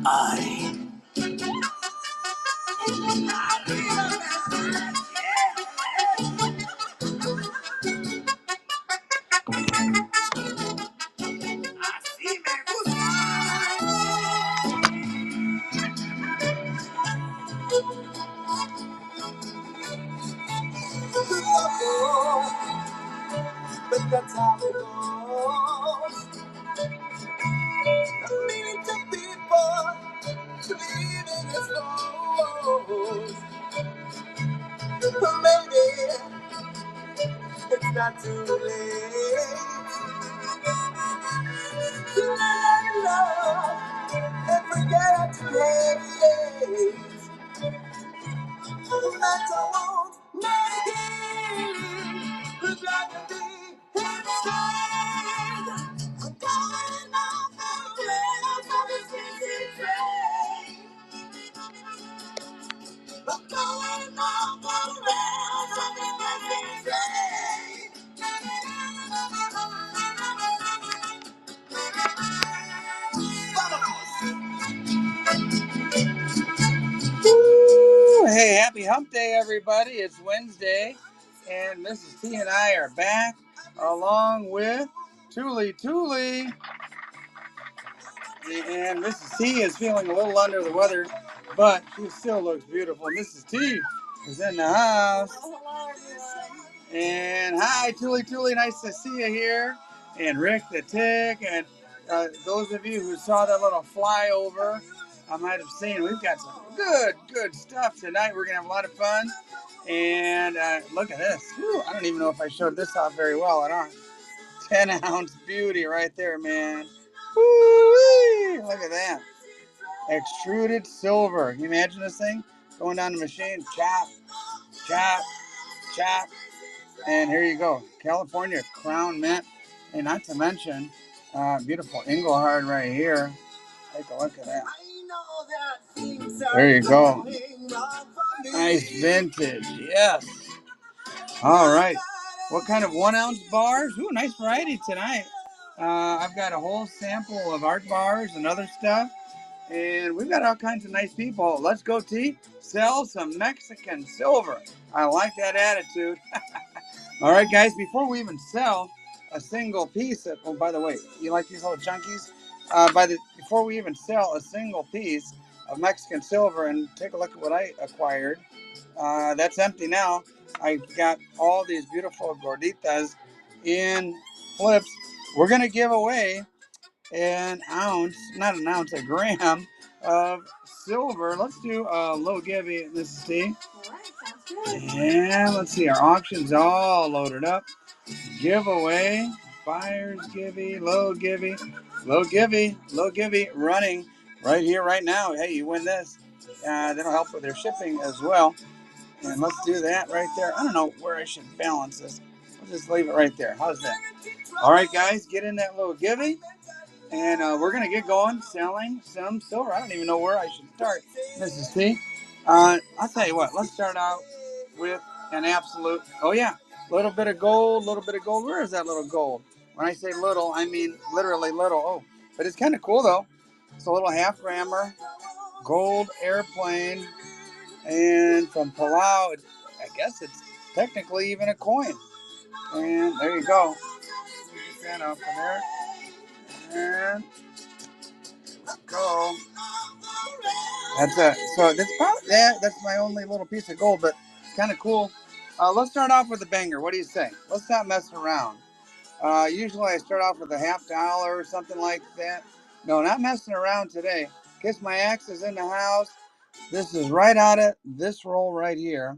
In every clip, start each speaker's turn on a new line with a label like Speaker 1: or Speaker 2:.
Speaker 1: I but that's how it goes. Millions of people believing it's false. Maybe it's not too late to let love and forget today. That I won't make it. We'd rather be inside. I'm going off the rails on this busy train. I'm going off the rails on this busy train. Woo! Hey, happy hump day, everybody. It's Wednesday, and Mrs. T and I are back along with Tuli. And Mrs. T is feeling a little under the weather, but she still looks beautiful. Mrs. T is in the house.
Speaker 2: Hello, everyone.
Speaker 1: And hi, Tuli, nice to see you here. And Rick the Tick, and those of you who saw that little flyover, I might have seen, we've got some good stuff tonight. We're going to have a lot of fun. And look at this. Whew, I don't even know if I showed this off very well. I don't. 10-ounce beauty right there, man. Woo-wee! Look at that. Extruded silver. Can you imagine this thing? Going down the machine. Chop. And here you go. California Crown Mint. And not to mention, beautiful Engelhard right here. Take a look at that. There you go. Nice vintage. Yes. All right. What kind of 1-ounce bars? Ooh, nice variety tonight. I've got a whole sample of art bars and other stuff. And we've got all kinds of nice people. Let's go, T. Sell some Mexican silver. I like that attitude. All right, guys, before we even sell a single piece of, oh, by the way, you like these little chunkies? Before we even sell a single piece of Mexican silver, and take a look at what I acquired. That's empty now. I got all these beautiful gorditas in flips. We're going to give away a gram of silver. Let's do a little givey, Mrs. T.
Speaker 2: All right, sounds good.
Speaker 1: And let's see, our auction's all loaded up. Giveaway, buyers givey, low givey, running right here, right now. Hey, you win this. That'll help with their shipping as well. And let's do that right there. I don't know where I should balance this. We'll just leave it right there. How's that? All right, guys, get in that little givey. And we're going to get going selling some silver. I don't even know where I should start, Mrs. T. I'll tell you what. Let's start out with an absolute, oh, yeah, little bit of gold. Where is that little gold? When I say little, I mean literally little. Oh, but it's kind of cool, though. It's a little half-grammer gold airplane. And from Palau, I guess it's technically even a coin. And there you go. Get that up from there. And go. That's my only little piece of gold, but it's kind of cool. Let's start off with a banger. What do you say? Let's not mess around. Usually I start off with a $50 or something like that. No, not messing around today. Kiss My Axe is in the house. This is right out of this roll right here.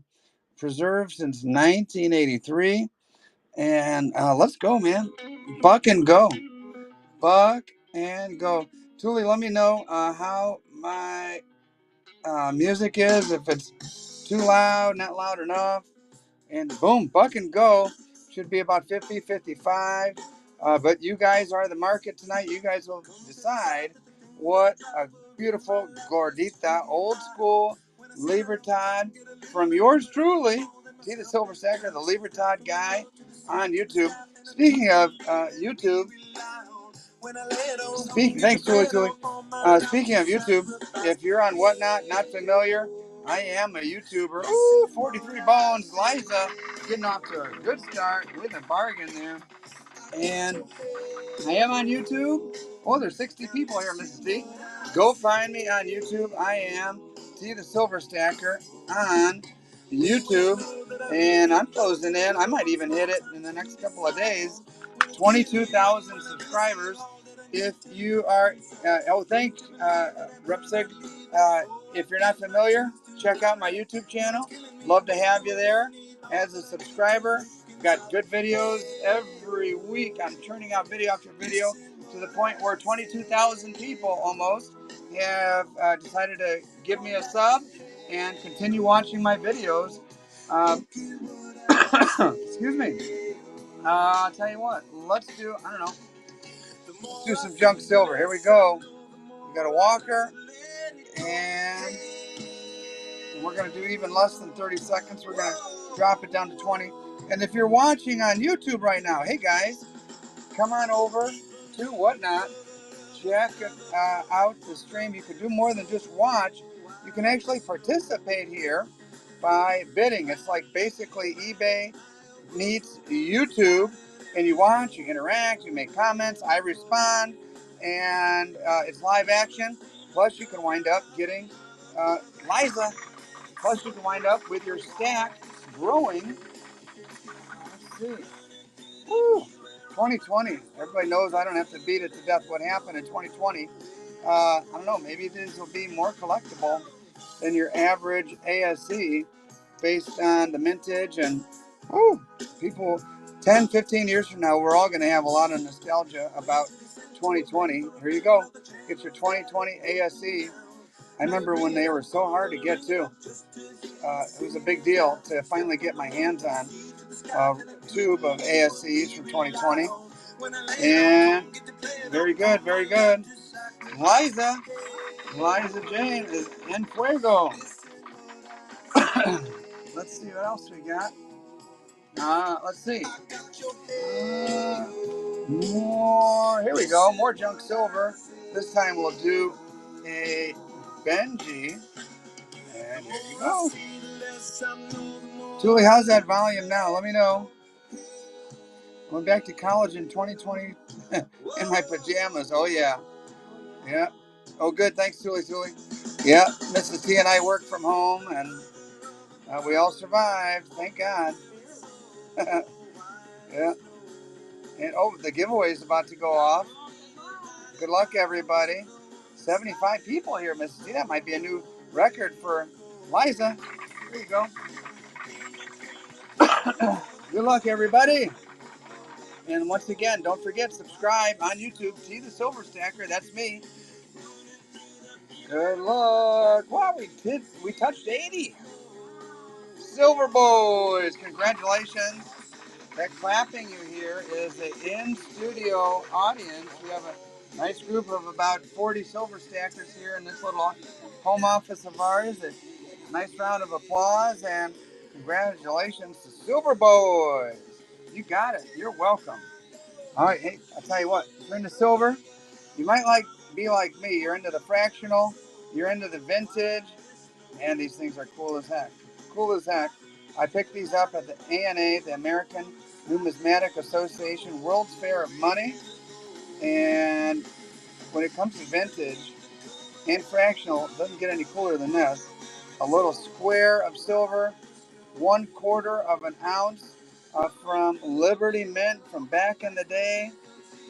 Speaker 1: Preserved since 1983. And let's go, man. Buck and go. Tuli, let me know how my music is. If it's too loud, not loud enough. And boom, buck and go. Should be about 50, 55. But you guys are the market tonight. You guys will decide what a beautiful gordita, old school Libertad from yours truly, T the Silver Sacker, the Libertad guy on YouTube. Speaking of YouTube, thanks, Tuli. Speaking of YouTube, if you're on Whatnot, not familiar, I am a YouTuber. Ooh, 43 bones. Liza getting off to a good start with a bargain there. And I am on YouTube. Oh, there's 60 people here, Mrs. D. Go find me on YouTube. I am T the Silver Stacker on YouTube. And I'm closing in. I might even hit it in the next couple of days. 22,000 subscribers. If you are, thanks, Repsig. If you're not familiar, check out my YouTube channel. Love to have you there as a subscriber. Got good videos every week. I'm churning out video after video to the point where 22,000 people almost have decided to give me a sub and continue watching my videos. Excuse me. I'll tell you what. Let's do, I don't know, let's do some junk silver. Here we go. We got a walker, and we're going to do even less than 30 seconds. We're going to drop it down to 20. And if you're watching on YouTube right now, hey guys, come on over to Whatnot. Check out the stream. You can do more than just watch. You can actually participate here by bidding. It's like basically eBay meets YouTube, and you watch, you interact, you make comments, I respond, and it's live action. Plus, you can wind up getting Liza. Plus, you can wind up with your stack growing. Let's see. Woo! 2020. Everybody knows I don't have to beat it to death what happened in 2020. I don't know. Maybe these will be more collectible than your average ASC based on the mintage and people 10, 15 years from now, we're all going to have a lot of nostalgia about 2020. Here you go. Get your 2020 ASC. I remember when they were so hard to get too. It was a big deal to finally get my hands on a tube of ASCs from 2020. And very good, very good. Liza Jane is en fuego. Let's see what else we got. Let's see. More. Here we go. More junk silver. This time we'll do a Benji. And here you go. Julie, how's that volume now? Let me know. Went back to college in 2020 in my pajamas. Oh, yeah. Yeah. Oh, good. Thanks, Julie. Yeah. Mrs. T and I work from home, and we all survived. Thank God. Yeah. And the giveaway is about to go off. Good luck, everybody. 75 people here, Mrs. T. That might be a new record for Liza. There you go. Good luck, everybody. And once again, don't forget, subscribe on YouTube. T the Silver Stacker. That's me. Good luck. Wow, we touched 80. Silver Boys, congratulations. That clapping you hear is the in-studio audience. We have a nice group of about 40 silver stackers here in this little home office of ours. A nice round of applause and congratulations to Silver Boys. You got it. You're welcome. All right, hey, I'll tell you what. If you're into silver, you might be like me. You're into the fractional. You're into the vintage. And these things are cool as heck. Cool as heck. I picked these up at the ANA, the American Numismatic Association World's Fair of Money. And when it comes to vintage and fractional, it doesn't get any cooler than this. A little square of silver, 1/4 of an ounce from Liberty Mint from back in the day.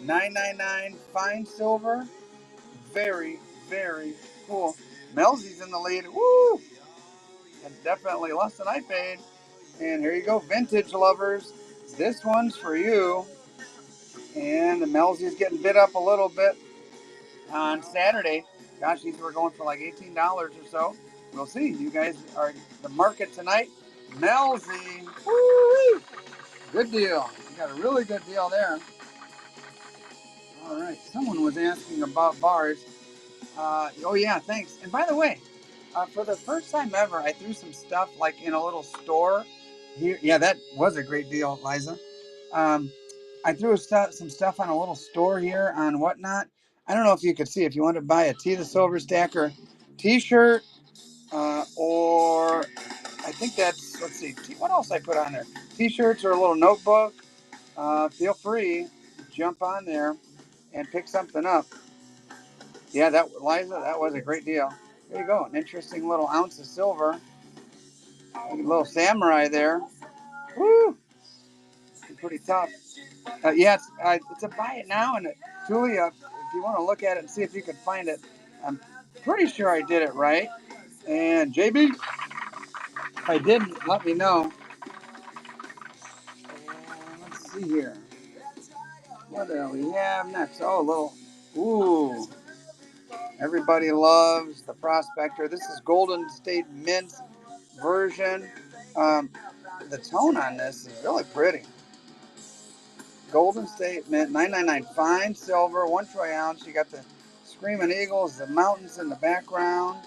Speaker 1: 999 fine silver. Very, very cool. Melzy's in the lead. Woo! And definitely less than I paid. And here you go, vintage lovers. This one's for you. And the Melzy's getting bid up a little bit on Saturday. Gosh, these were going for like $18 or so. We'll see. You guys are the market tonight. Melzy. Woo-wee. Good deal. You got a really good deal there. All right. Someone was asking about bars. Oh, yeah, thanks. And by the way, for the first time ever, I threw some stuff like in a little store here. Yeah, that was a great deal, Liza. I threw some stuff on a little store here on Whatnot. I don't know if you could see, if you want to buy a T the Silver Stacker t-shirt, or I think that's, let's see, what else I put on there? T-shirts or a little notebook. Feel free, jump on there and pick something up. Yeah, that, Liza, that was a great deal. There you go, an interesting little ounce of silver. A little samurai there. Woo! Pretty tough. Yeah, it's a buy it now, and Julia, if you want to look at it and see if you can find it, I'm pretty sure I did it right. And JB, if I didn't, let me know. And let's see here. What do we have next? Oh, a little. Ooh. Everybody loves the Prospector. This is Golden State Mint version. Um, the tone on this is really pretty. Golden State Mint, 999, fine silver, 1 troy ounce. You got the Screaming Eagles, the mountains in the background.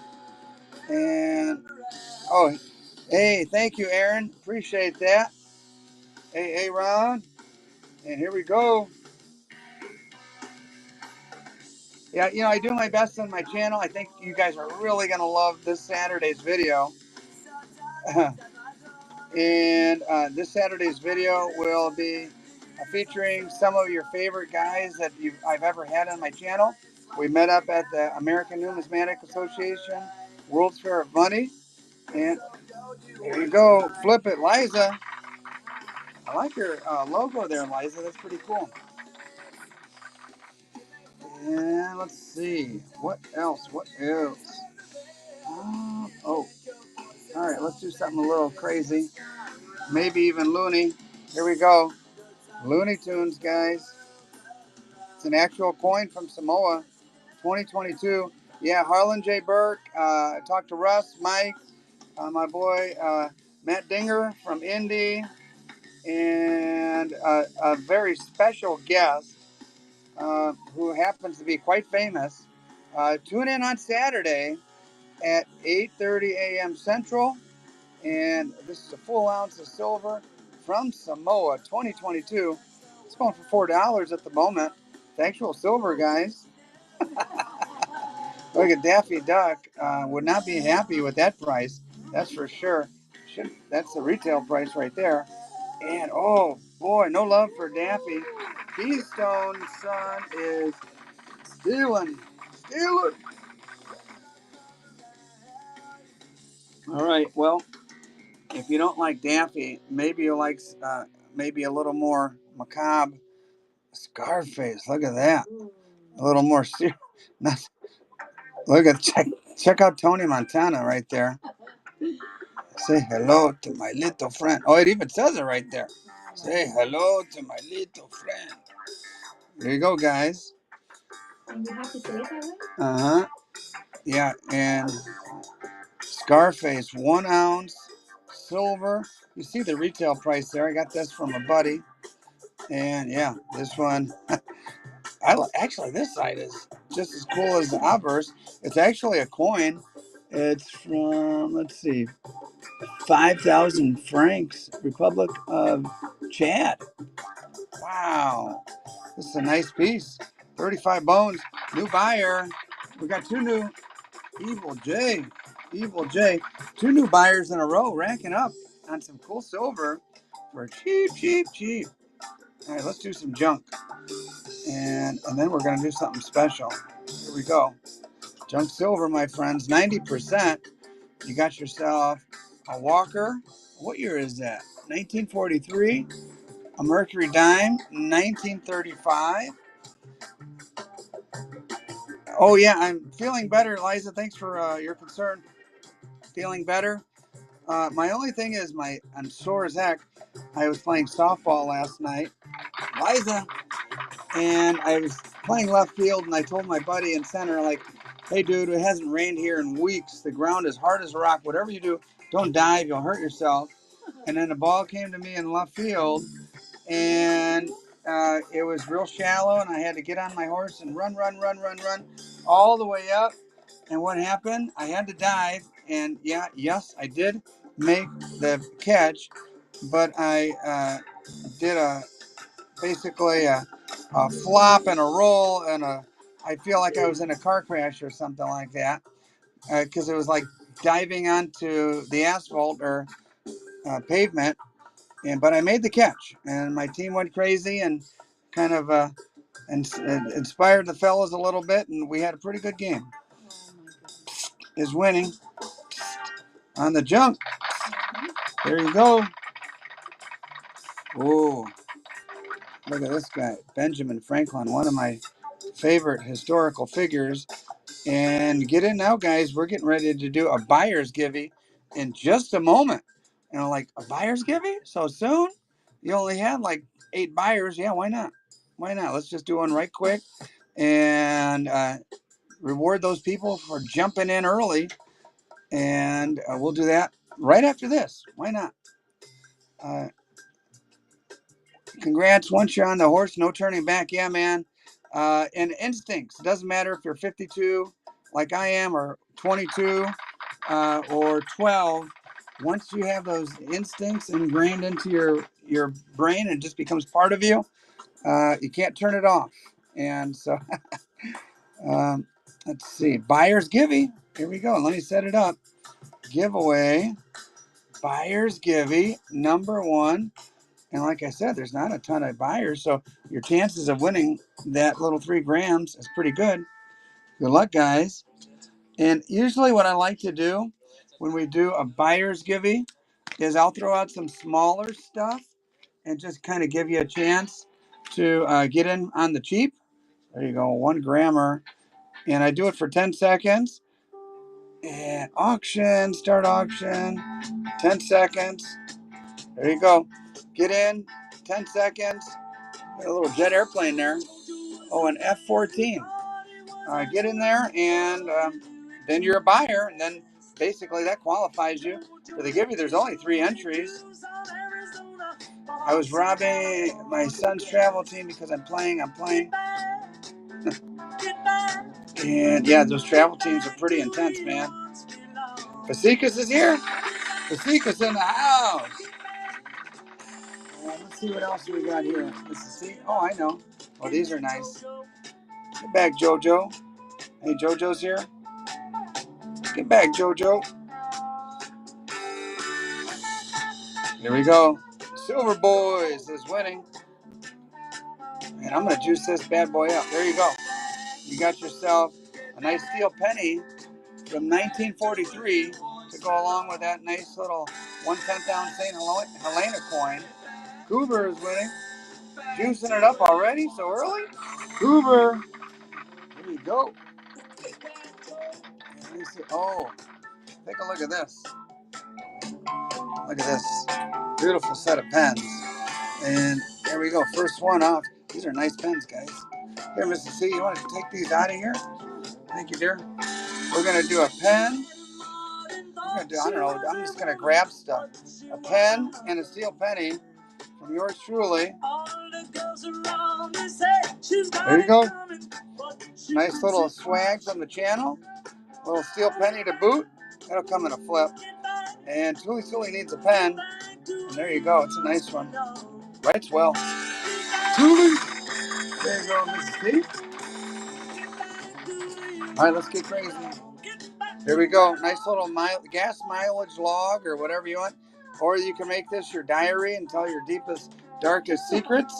Speaker 1: And, oh, hey, thank you, Aaron. Appreciate that. Hey, Ron. And here we go. Yeah, I do my best on my channel. I think you guys are really going to love this Saturday's video. And this Saturday's video will be featuring some of your favorite guys that I've ever had on my channel. We met up at the American Numismatic Association World's Fair of Money. And there you go. Flip it, Liza. I like your logo there, Liza. That's pretty cool. And let's see. What else? Oh, all right. Let's do something a little crazy. Maybe even loony. Here we go. Looney Tunes, guys. It's an actual coin from Samoa, 2022. Yeah, Harlan J. Burke. I talked to Russ, Mike, my boy Matt Dinger from Indy, and a very special guest who happens to be quite famous. Tune in on Saturday at 8:30 a.m. Central, and this is a full ounce of silver from Samoa, 2022. It's going for $4 at the moment. The actual silver, guys. Look at Daffy Duck. Would not be happy with that price. That's for sure. That's the retail price right there. And oh boy, no love for Daffy. Keystone Son is stealing. All right. Well, if you don't like Daffy, maybe you like maybe a little more macabre. Scarface. Look at that. A little more serious. Look at check out Tony Montana right there. Say hello to my little friend. Oh, it even says it right there. Say hello to my little friend. There you go, guys.
Speaker 2: And you have to say it that way?
Speaker 1: Uh-huh. Yeah, and Scarface, 1 ounce, silver. You see the retail price there. I got this from a buddy. And yeah, this one. Actually, this side is just as cool as the obverse. It's actually a coin. It's from, let's see, 5,000 francs, Republic of Chad. Wow. This is a nice piece. 35 bones. New buyer. We got two new Evil J. 2 new buyers in a row racking up on some cool silver for cheap. All right, let's do some junk. And then we're going to do something special. Here we go. Junk silver, my friends, 90%. You got yourself a Walker. What year is that? 1943. A Mercury dime, 1935. Oh, yeah, I'm feeling better, Liza. Thanks for your concern. Feeling better. My only thing is I'm sore as heck. I was playing softball last night, Liza, and I was playing left field, and I told my buddy in center, like, hey, dude, it hasn't rained here in weeks. The ground is hard as a rock. Whatever you do, don't dive. You'll hurt yourself. And then the ball came to me in left field, and it was real shallow, and I had to get on my horse and run all the way up. And what happened? I had to dive, and yes, I did make the catch, but I did basically a flop and a roll and a I feel like I was in a car crash or something like that, because it was like diving onto the asphalt or pavement. But I made the catch, and my team went crazy and kind of inspired the fellas a little bit, and we had a pretty good game. Is winning on the jump. There you go. Oh, look at this guy, Benjamin Franklin, one of my favorite historical figures. And get in now, guys. We're getting ready to do a buyer's givey in just a moment. And I'm like, a buyer's givey so soon? You only had like 8 buyers. Yeah, why not? Why not? Let's just do one right quick and reward those people for jumping in early. And we'll do that right after this. Why not? Uh, Congrats. Once you're on the horse, no turning back. Yeah, man. And instincts. It doesn't matter if you're 52 like I am or 22 or 12. Once you have those instincts ingrained into your brain and it just becomes part of you, you can't turn it off. And so let's see. Buyer's Givey. Here we go. Let me set it up. Giveaway. Buyer's Givey. Number 1. And like I said, there's not a ton of buyers, so your chances of winning that little 3 grams is pretty good. Good luck, guys. And usually what I like to do when we do a buyer's givey is I'll throw out some smaller stuff and just kind of give you a chance to get in on the cheap. There you go, 1 grammer. And I do it for 10 seconds. And auction, start auction, 10 seconds. There you go. Get in, 10 seconds. Got a little jet airplane there. Oh, an F-14. Get in there, and then you're a buyer, and then basically that qualifies you for the giveaway. There's only 3 entries. I was robbing my son's travel team because I'm playing. And yeah, those travel teams are pretty intense, man. Pasikas is here. Pasikas in the house. Let's see what else we got here. Oh, I know. Oh, these are nice. Get back, JoJo. Hey, JoJo's here. Get back, JoJo. Here we go. Silver Boys is winning. And I'm going to juice this bad boy up. There you go. You got yourself a nice steel penny from 1943 to go along with that nice little 1/10 ounce St. Helena coin. Cooper is winning. Juicing it up already so early. Cooper. Here we go. Let me see. Oh, take a look at this. Look at this. Beautiful set of pens. And there we go. First one off. These are nice pens, guys. Here, Mrs. C, you want to take these out of here? Thank you, dear. We're going to do a pen. I don't know. I'm just going to grab stuff. A pen and a steel penny from yours truly. There you go. Nice little swag from the channel. A little steel penny to boot. That'll come in a flip. And Tuli needs a pen. And there you go. It's a nice one. Writes well. Tuli. There you go, Mrs. C. All right, let's get crazy. Here we go. Nice little gas mileage log or whatever you want. Or you can make this your diary and tell your deepest, darkest secrets.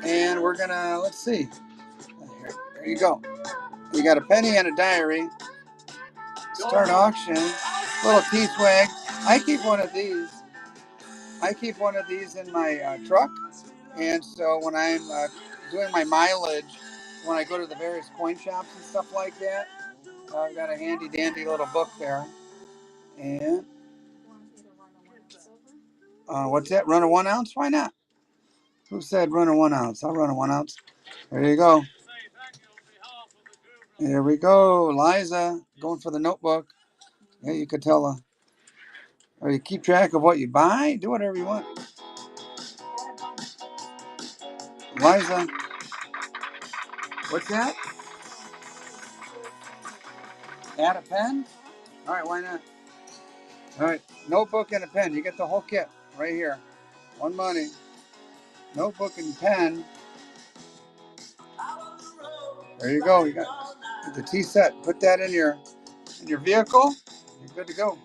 Speaker 1: And we're going to, let's see. There you go. You got a penny and a diary. Start auction. Little T-swag. I keep one of these. In my truck. And so when I'm doing my mileage, when I go to the various coin shops and stuff like that, I've got a handy dandy little book there. And what's that? Run a 1 ounce? Why not? Who said run a 1 ounce? I'll run a 1 ounce. There you go. Here we go. Liza going for the notebook. Yeah, you could tell or you keep track of what you buy. Do whatever you want. Liza. What's that? Add a pen? All right, why not? All right, notebook and a pen. You get the whole kit right here. One money. Notebook and pen. There you go. You got Get the tea set. Put that in your vehicle. You're good to go.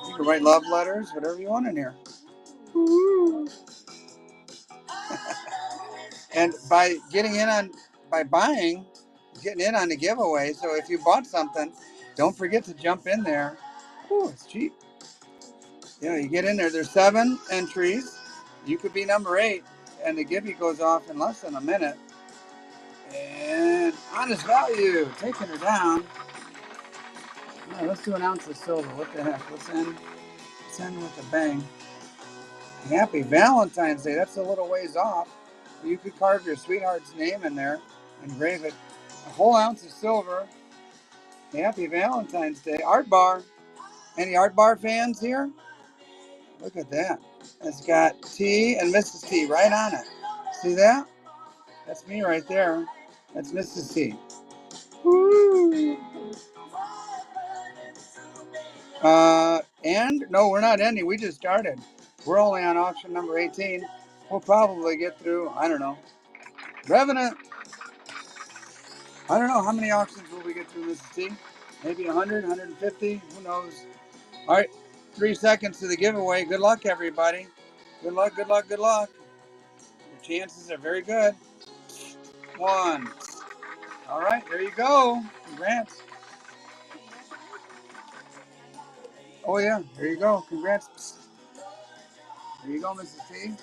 Speaker 1: You can write love letters, whatever you want in here. And by getting in on the giveaway. So if you bought something, don't forget to jump in there. Ooh, it's cheap. Yeah, you get in there. There's 7 entries. You could be number 8, and the giveaway goes off in less than a minute. And honest value, taking her down. All right, let's do an ounce of silver. What the heck? Let's end with a bang. Happy Valentine's Day. That's a little ways off. You could carve your sweetheart's name in there, engrave it. A whole ounce of silver. Happy Valentine's Day. Art bar. Any art bar fans here? Look at that. It's got T and Mrs. T right on it. See that? That's me right there. That's Mrs. T. Woo. And no, we're not ending. We just started. We're only on auction number 18. We'll probably get through, I don't know. Revenant. I don't know. How many auctions will we get through, Mrs. T? Maybe 100, 150? Who knows? All right. 3 seconds to the giveaway. Good luck, everybody. Good luck, good luck, good luck. Your chances are very good. 1. All right. There you go. Congrats. Oh, yeah. There you go. Congrats. There you go, Mrs. T.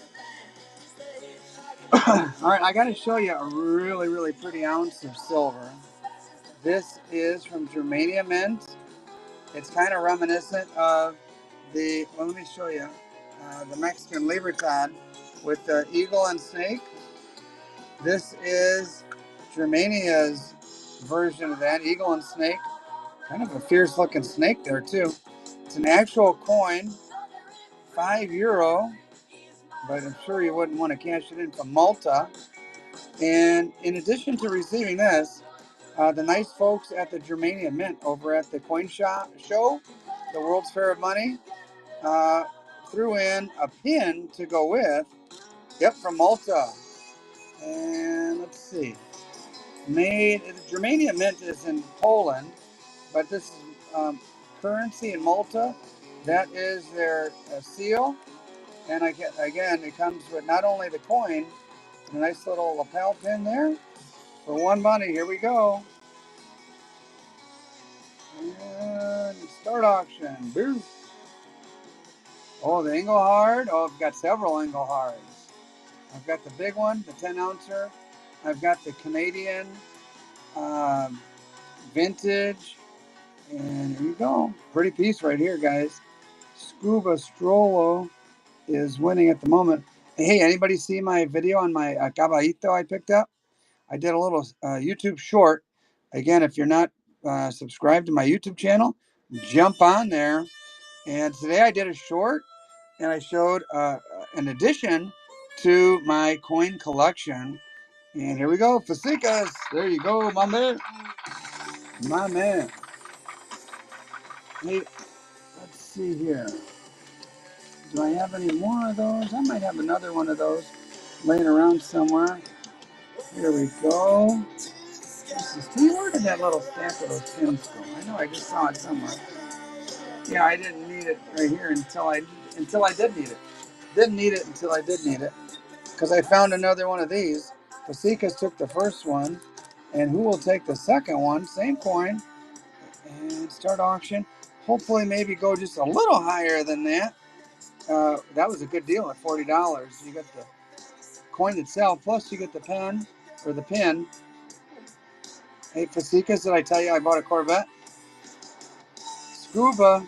Speaker 1: All right, I got to show you a really, really pretty ounce of silver. This is from Germania Mint. It's kind of reminiscent of let me show you, the Mexican Libertad with the eagle and snake. This is Germania's version of that, eagle and snake. Kind of a fierce looking snake there too. It's an actual coin, €5, but I'm sure you wouldn't want to cash it in from Malta. And in addition to receiving this, the nice folks at the Germania Mint over at the coin show, the World's Fair of Money, threw in a pin to go with. Yep, from Malta. And let's see. The Germania Mint is in Poland, but this is currency in Malta. That is their seal. And again, it comes with not only the coin, a nice little lapel pin there. For one money, here we go. And start auction. Boom. Oh, the Engelhard. Oh, I've got several Engelhards. I've got the big one, the 10 ouncer. I've got the Canadian vintage. And here you go. Pretty piece right here, guys. Scuba Strollo is winning at the moment. Hey, anybody see my video on my caballito I picked up? I did a little YouTube short. Again, if you're not subscribed to my YouTube channel, jump on there. And today I did a short, and I showed an addition to my coin collection. And here we go, Fasicas. There you go, my man. My man. Hey, let's see here. Do I have any more of those? I might have another one of those laying around somewhere. Here we go. Where did that little stack of those pins go? I know I just saw it somewhere. Yeah, I didn't need it right here until I did need it. Didn't need it until I did need it. Because I found another one of these. Fasicas took the first one. And who will take the second one? Same coin. And start auction. Hopefully maybe go just a little higher than that. That was a good deal at $40. You get the coin itself, plus you get the pen, or the pin. Hey, Fasicas, did I tell you I bought a Corvette? Scuba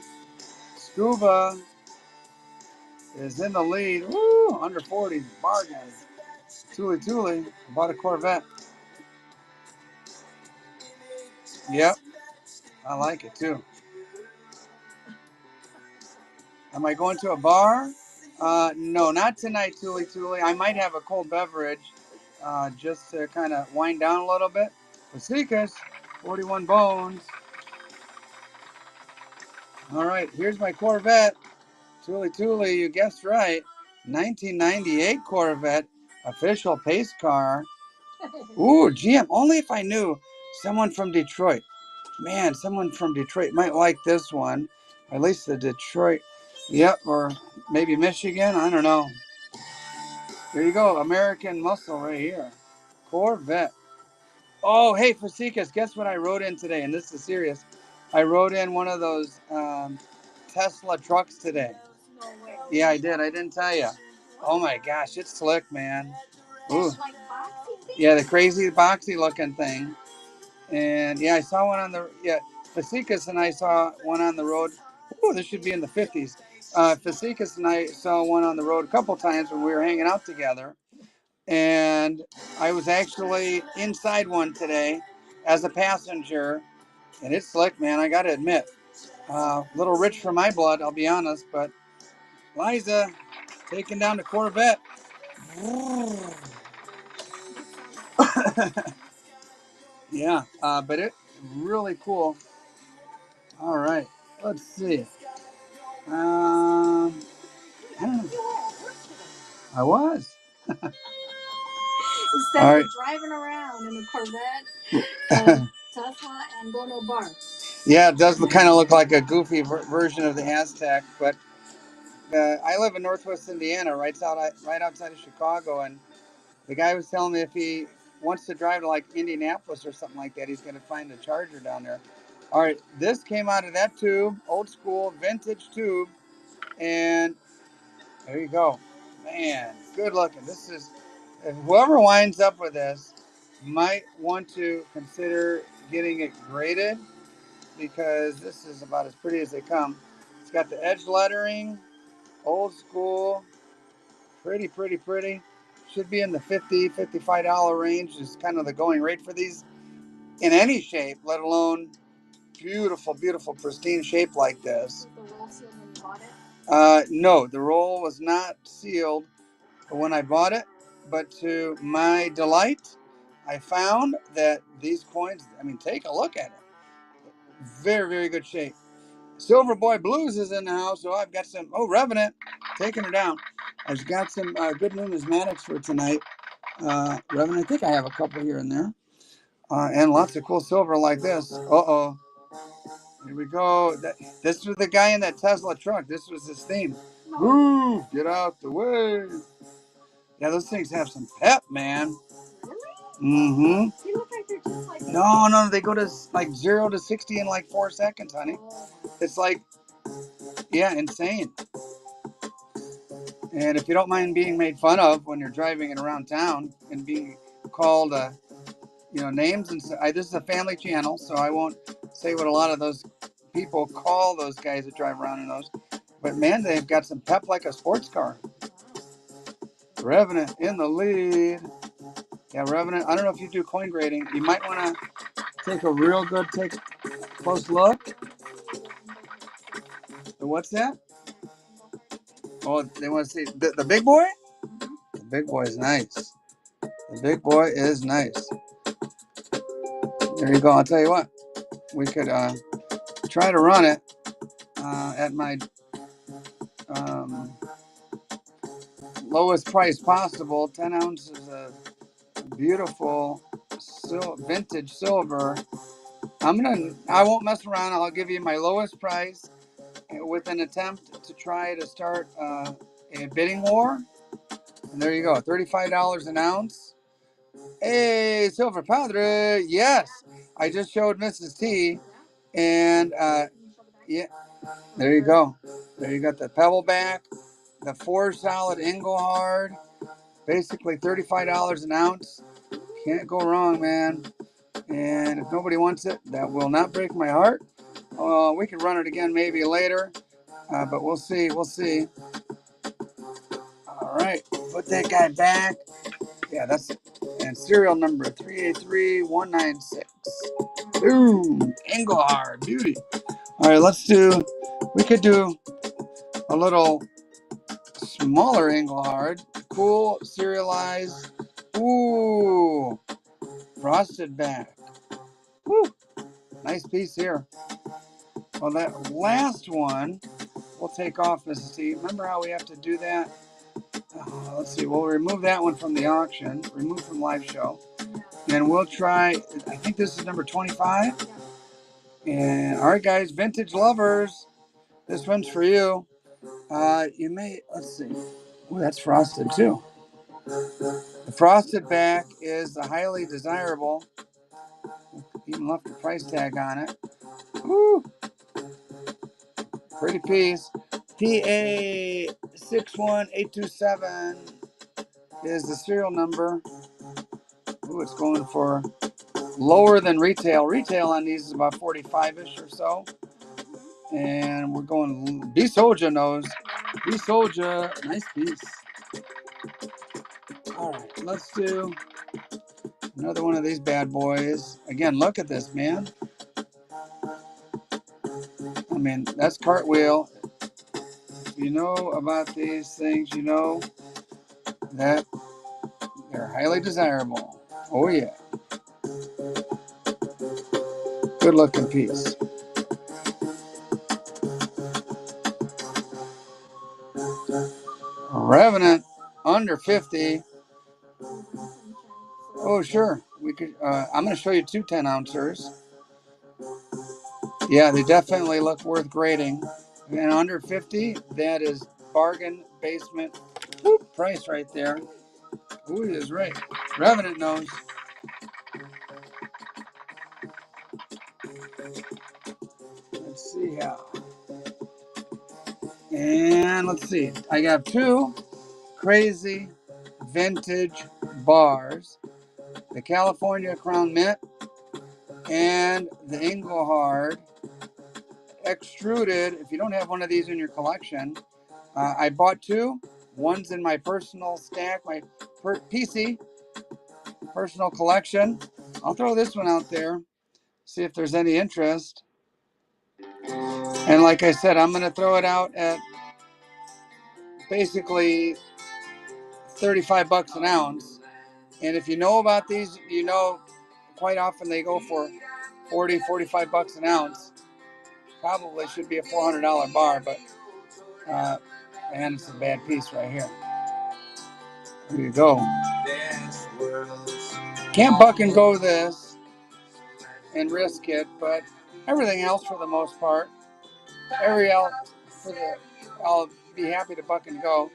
Speaker 1: is in the lead. Woo, under 40, bargain. Tuli, bought a Corvette. Yep, I like it too. Am I going to a bar? No, not tonight, Tuli. I might have a cold beverage just to kind of wind down a little bit. Fasicas, 41 bones. All right, here's my Corvette. Tuli, you guessed right. 1998 Corvette, official pace car. Ooh, GM. Only if I knew Someone from Detroit. Man, someone from Detroit might like this one. Or at least the Detroit. Yep, or maybe Michigan. I don't know. Here you go. American Muscle right here. Corvette. Oh, hey, Fasikas, guess what I rode in today? And this is serious. I rode in one of those Tesla trucks today.
Speaker 2: No way.
Speaker 1: Yeah, I did. I didn't tell you. Oh my gosh, it's slick, man. Ooh.
Speaker 2: Like boxy thing?
Speaker 1: Yeah, the crazy boxy looking thing. And yeah, I saw one on the Fasikas and I saw one on the road. Ooh, this should be in the 50s. Fasikas and I saw one on the road a couple times when we were hanging out together. And I was actually inside one today as a passenger, and it's slick, man. I gotta admit, a little rich for my blood, I'll be honest. But Liza taking down the Corvette. Yeah, but it really cool. All right, let's see. I don't know. I was.
Speaker 2: Instead
Speaker 1: All
Speaker 2: of
Speaker 1: right.
Speaker 2: driving around in a Corvette, Tesla, and go to a bar.
Speaker 1: Yeah, it does kind of look like a goofy version of the Aztec, but I live in Northwest Indiana, right outside of Chicago, and the guy was telling me if he wants to drive to like Indianapolis or something like that, he's going to find a charger down there. All right, this came out of that tube, old school, vintage tube, and there you go. Man, good looking. This is, if whoever winds up with this might want to consider getting it graded because this is about as pretty as they come. It's got the edge lettering, old school, pretty, pretty, pretty. Should be in the $50-$55 range is kind of the going rate for these in any shape, let alone beautiful, beautiful, pristine shape like this.
Speaker 2: Was the roll sealed when you bought it?
Speaker 1: No, the roll was not sealed when I bought it, but to my delight, I found that these coins, I mean, take a look at it. Very, very good shape. Silver Boy Blues is in the house, so I've got some, Revenant, taking her down. I've got some good numismatics for tonight. Revenant, I think I have a couple here and there. And lots of cool silver like this. Uh-oh. Here we go. This was the guy in that Tesla truck. This was his theme. Move, get out the way. Yeah, those things have some pep, man. Mm-hmm.
Speaker 2: They look like they're just like...
Speaker 1: No, they go to like 0 to 60 in like 4 seconds, honey. It's like, yeah, insane. And if you don't mind being made fun of when you're driving it around town and being called, names, and this is a family channel, so I won't say what a lot of those people call those guys that drive around in those. But man, they've got some pep like a sports car. Revenant in the lead. Yeah, Revenant. I don't know if you do coin grading. You might want to take a real good, close look. What's that? Oh, they want to see the big boy? The big boy is nice. The big boy is nice. There you go. I'll tell you what. We could try to run it at my lowest price possible. 10 ounces of beautiful vintage silver. I won't mess around. I'll give you my lowest price with an attempt to try to start a bidding war. And there you go, $35 an ounce. Hey, Silver Padre, yes. I just showed Mrs. T, and yeah, there you go. There you got the pebble back, the 4 solid Engelhard, basically $35 an ounce. Can't go wrong, man. And if nobody wants it, that will not break my heart. We can run it again maybe later, but we'll see. We'll see. All right, put that guy back. Yeah, that's it. And serial number 383196. Boom, Engelhard, beauty. All right, we could do a little smaller Engelhard. Cool, serialized. Ooh, frosted back. Woo, nice piece here. Well, that last one we'll take off, Mrs. T. Remember how we have to do that? Let's see. We'll remove that one from the auction. Remove from live show. And we'll try, I think this is number 25. And all right, guys, vintage lovers, this one's for you. You may, let's see. Oh, that's frosted too. The frosted back is the highly desirable. Even left the price tag on it. Woo! Pretty piece. PA 61827 is the serial number. Ooh, it's going for lower than retail. Retail on these is about 45-ish or so. And we're going, B Soldier knows. B Soldier, nice piece. All right, let's do another one of these bad boys. Again, look at this, man. I mean, that's cartwheel. If you know about these things, you know that they're highly desirable. Oh, yeah. Good looking piece. Revenant, under 50. Oh, sure. We could. I'm going to show you two 10-ouncers. Yeah, they definitely look worth grading. And under 50, that is bargain basement price right there. Ooh, he is right. Revenant knows. Let's see how. And let's see. I got two crazy vintage bars. The California Crown Mint and the Engelhard extruded. If you don't have one of these in your collection, I bought two. One's in my personal stack, my PC personal collection. I'll throw this one out there, see if there's any interest. And like I said, I'm going to throw it out at basically 35 bucks an ounce. And if you know about these, you know quite often they go for 40, 45 bucks an ounce. Probably should be a $400 bar, but man, it's a bad piece right here. Here you go. Can't buck and go this and risk it, but everything else for the most part, I'll be happy to buck and go.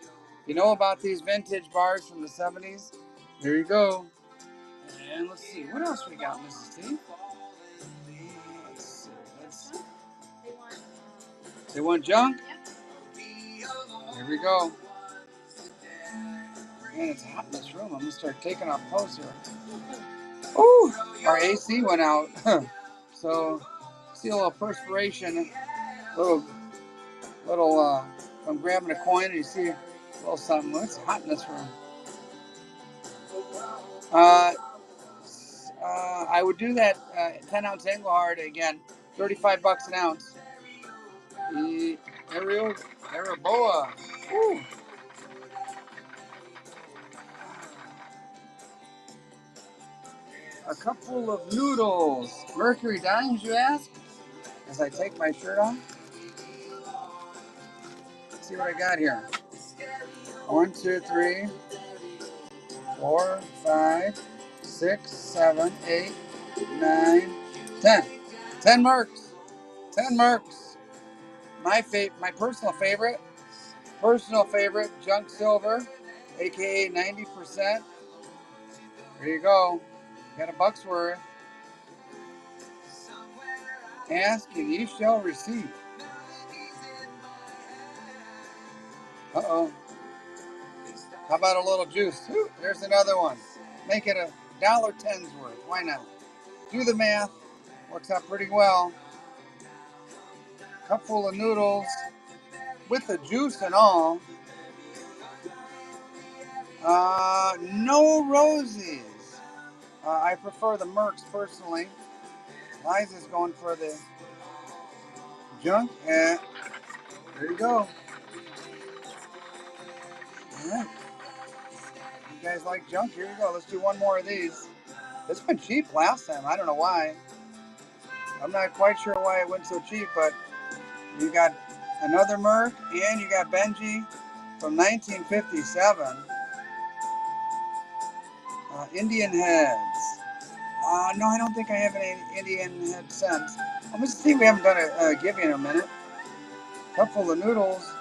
Speaker 1: You know about these vintage bars from the 70s? There you go. And let's see, what else we got, Mrs. T? Let's see. They want junk? Here we go. Man, it's hot in this room. I'm going to start taking off clothes here. Ooh, our AC went out. So, see a little perspiration. I'm grabbing a coin and you see a little something. It's hot in this room. I would do that 10-ounce Engelhard again, 35 bucks an ounce. The Araboa. Ooh. A couple of noodles. Mercury dimes, you ask? As I take my shirt off. Let's see what I got here. 1, 2, 3, 4, 5, 6, 7, 8, 9, 10. 10 marks. 10 marks. My personal favorite, junk silver, aka 90%. There you go. Got a buck's worth. Ask and you shall receive. Uh-oh. How about a little juice? Ooh, there's another one. Make it $1.10's worth. Why not? Do the math. Works out pretty well. Cup full of noodles with the juice and all. No roses. I prefer the Mercs personally. Liza's going for the junk. And there you go. All right. You guys like junk? Here you go. Let's do one more of these. It's been cheap last time. I don't know why. I'm not quite sure why it went so cheap, but you got another Merc and you got Benji from 1957. Indian Heads. No, I don't think I have any Indian head since. Let me see. We haven't done a give in a minute. Couple of noodles.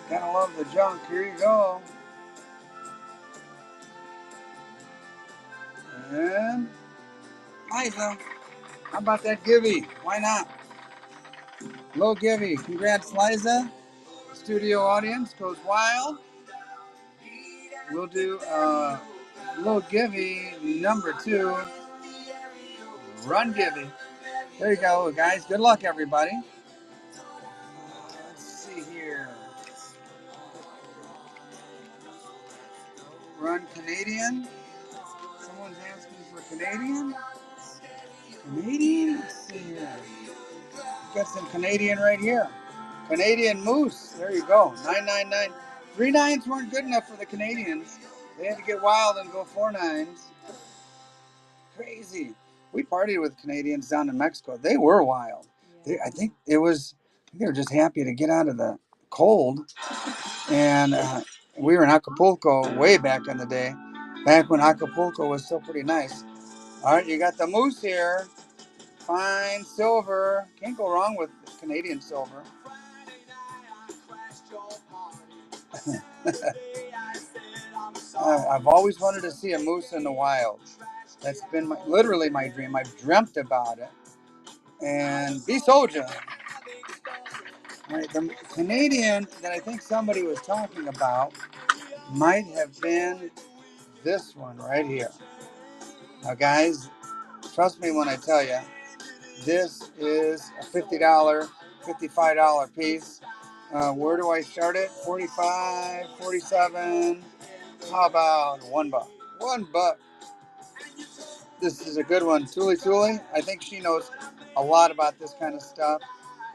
Speaker 1: Gotta love the junk. Here you go. And Liza, how about that givey? Why not? Low givey. Congrats, Liza. Studio audience goes wild. We'll do low givey number 2. Run givey. There you go, guys. Good luck, everybody. Let's see here. Run Canadian. Someone's asking for Canadian. Canadian? Let's see here. Got some Canadian right here. Canadian Moose. There you go. 999. 3 nines weren't good enough for the Canadians. They had to get wild and go 4 nines. Crazy. We partied with Canadians down in Mexico. They were wild. I think they were just happy to get out of the cold. And we were in Acapulco way back in the day. Back when Acapulco was still pretty nice. All right, you got the Moose here. Fine silver. Can't go wrong with Canadian silver. I've always wanted to see a moose in the wild. That's been literally my dream. I've dreamt about it. And be soldier. Right, the Canadian that I think somebody was talking about might have been this one right here. Now, guys, trust me when I tell you, this is a $50, $55 piece. Where do I start it? 45, 47. How about $1? $1. This is a good one. Tuli Tuli, I think she knows a lot about this kind of stuff.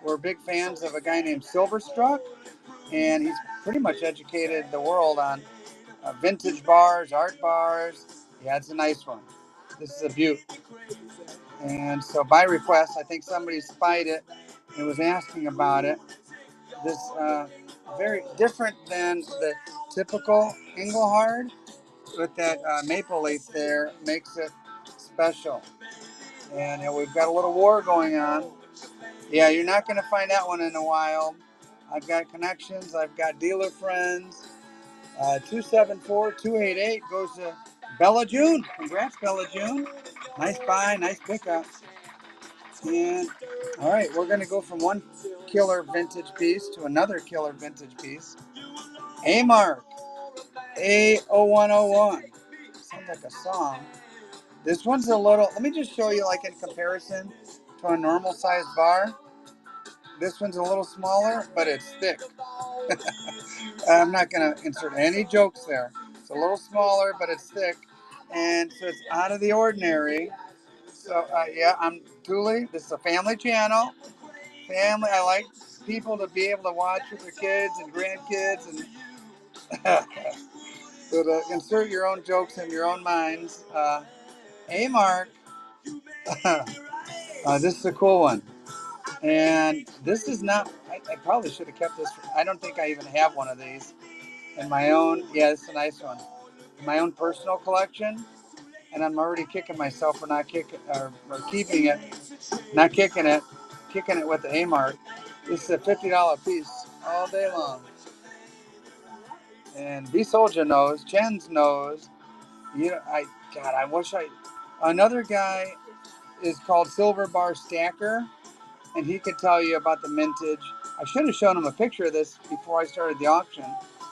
Speaker 1: We're big fans of a guy named Silverstruck, and he's pretty much educated the world on vintage bars, art bars. Yeah, it's a nice one. This is a beaut. And so by request, I think somebody spied it and was asking about it. This very different than the typical Engelhard with that maple leaf there makes it special. And we've got a little war going on. Yeah, you're not going to find that one in the wild. I've got connections. I've got dealer friends. 274-288 goes to Bella June. Congrats, Bella June. Nice buy, nice pickup. And all right, we're going to go from one killer vintage piece to another killer vintage piece. A-Mark, A0101. Sounds like a song. This one's a little, let me just show you like in comparison to a normal sized bar. This one's a little smaller, but it's thick. I'm not going to insert any jokes there. It's a little smaller, but it's thick. And so it's out of the ordinary. So, yeah, I'm Tuli. This is a family channel. Family, I like people to be able to watch with their kids and grandkids. And so to insert your own jokes in your own minds. A-Mark. This is a cool one. And this is not, I probably should have kept this. I don't think I even have one of these in my own. Yeah, it's a nice one. In my own personal collection. And I'm already kicking myself for not kicking or keeping it, not kicking it with the A-Mark. This is a $50 piece all day long. And B Soldier knows, Chen's knows. You know, I wish another guy is called Silver Bar Stacker, and he could tell you about the mintage. I should have shown him a picture of this before I started the auction,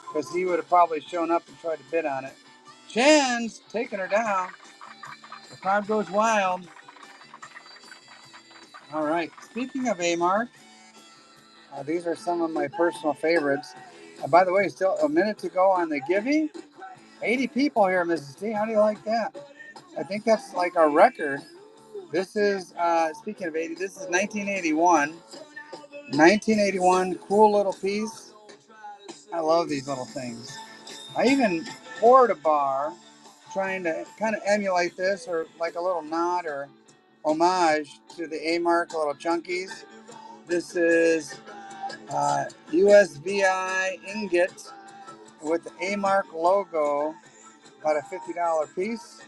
Speaker 1: because he would have probably shown up and tried to bid on it. Chen's taking her down. The crowd goes wild. All right. Speaking of A-Mark, these are some of my personal favorites. By the way, still a minute to go on the giving. 80 people here, Mrs. T. How do you like that? I think that's like our record. This is, speaking of 80, this is 1981. 1981, cool little piece. I love these little things. I even poured a bar trying to kind of emulate this or like a little nod or homage to the A-Mark, little chunkies. This is USVI ingot with the A-Mark logo, about a $50 piece.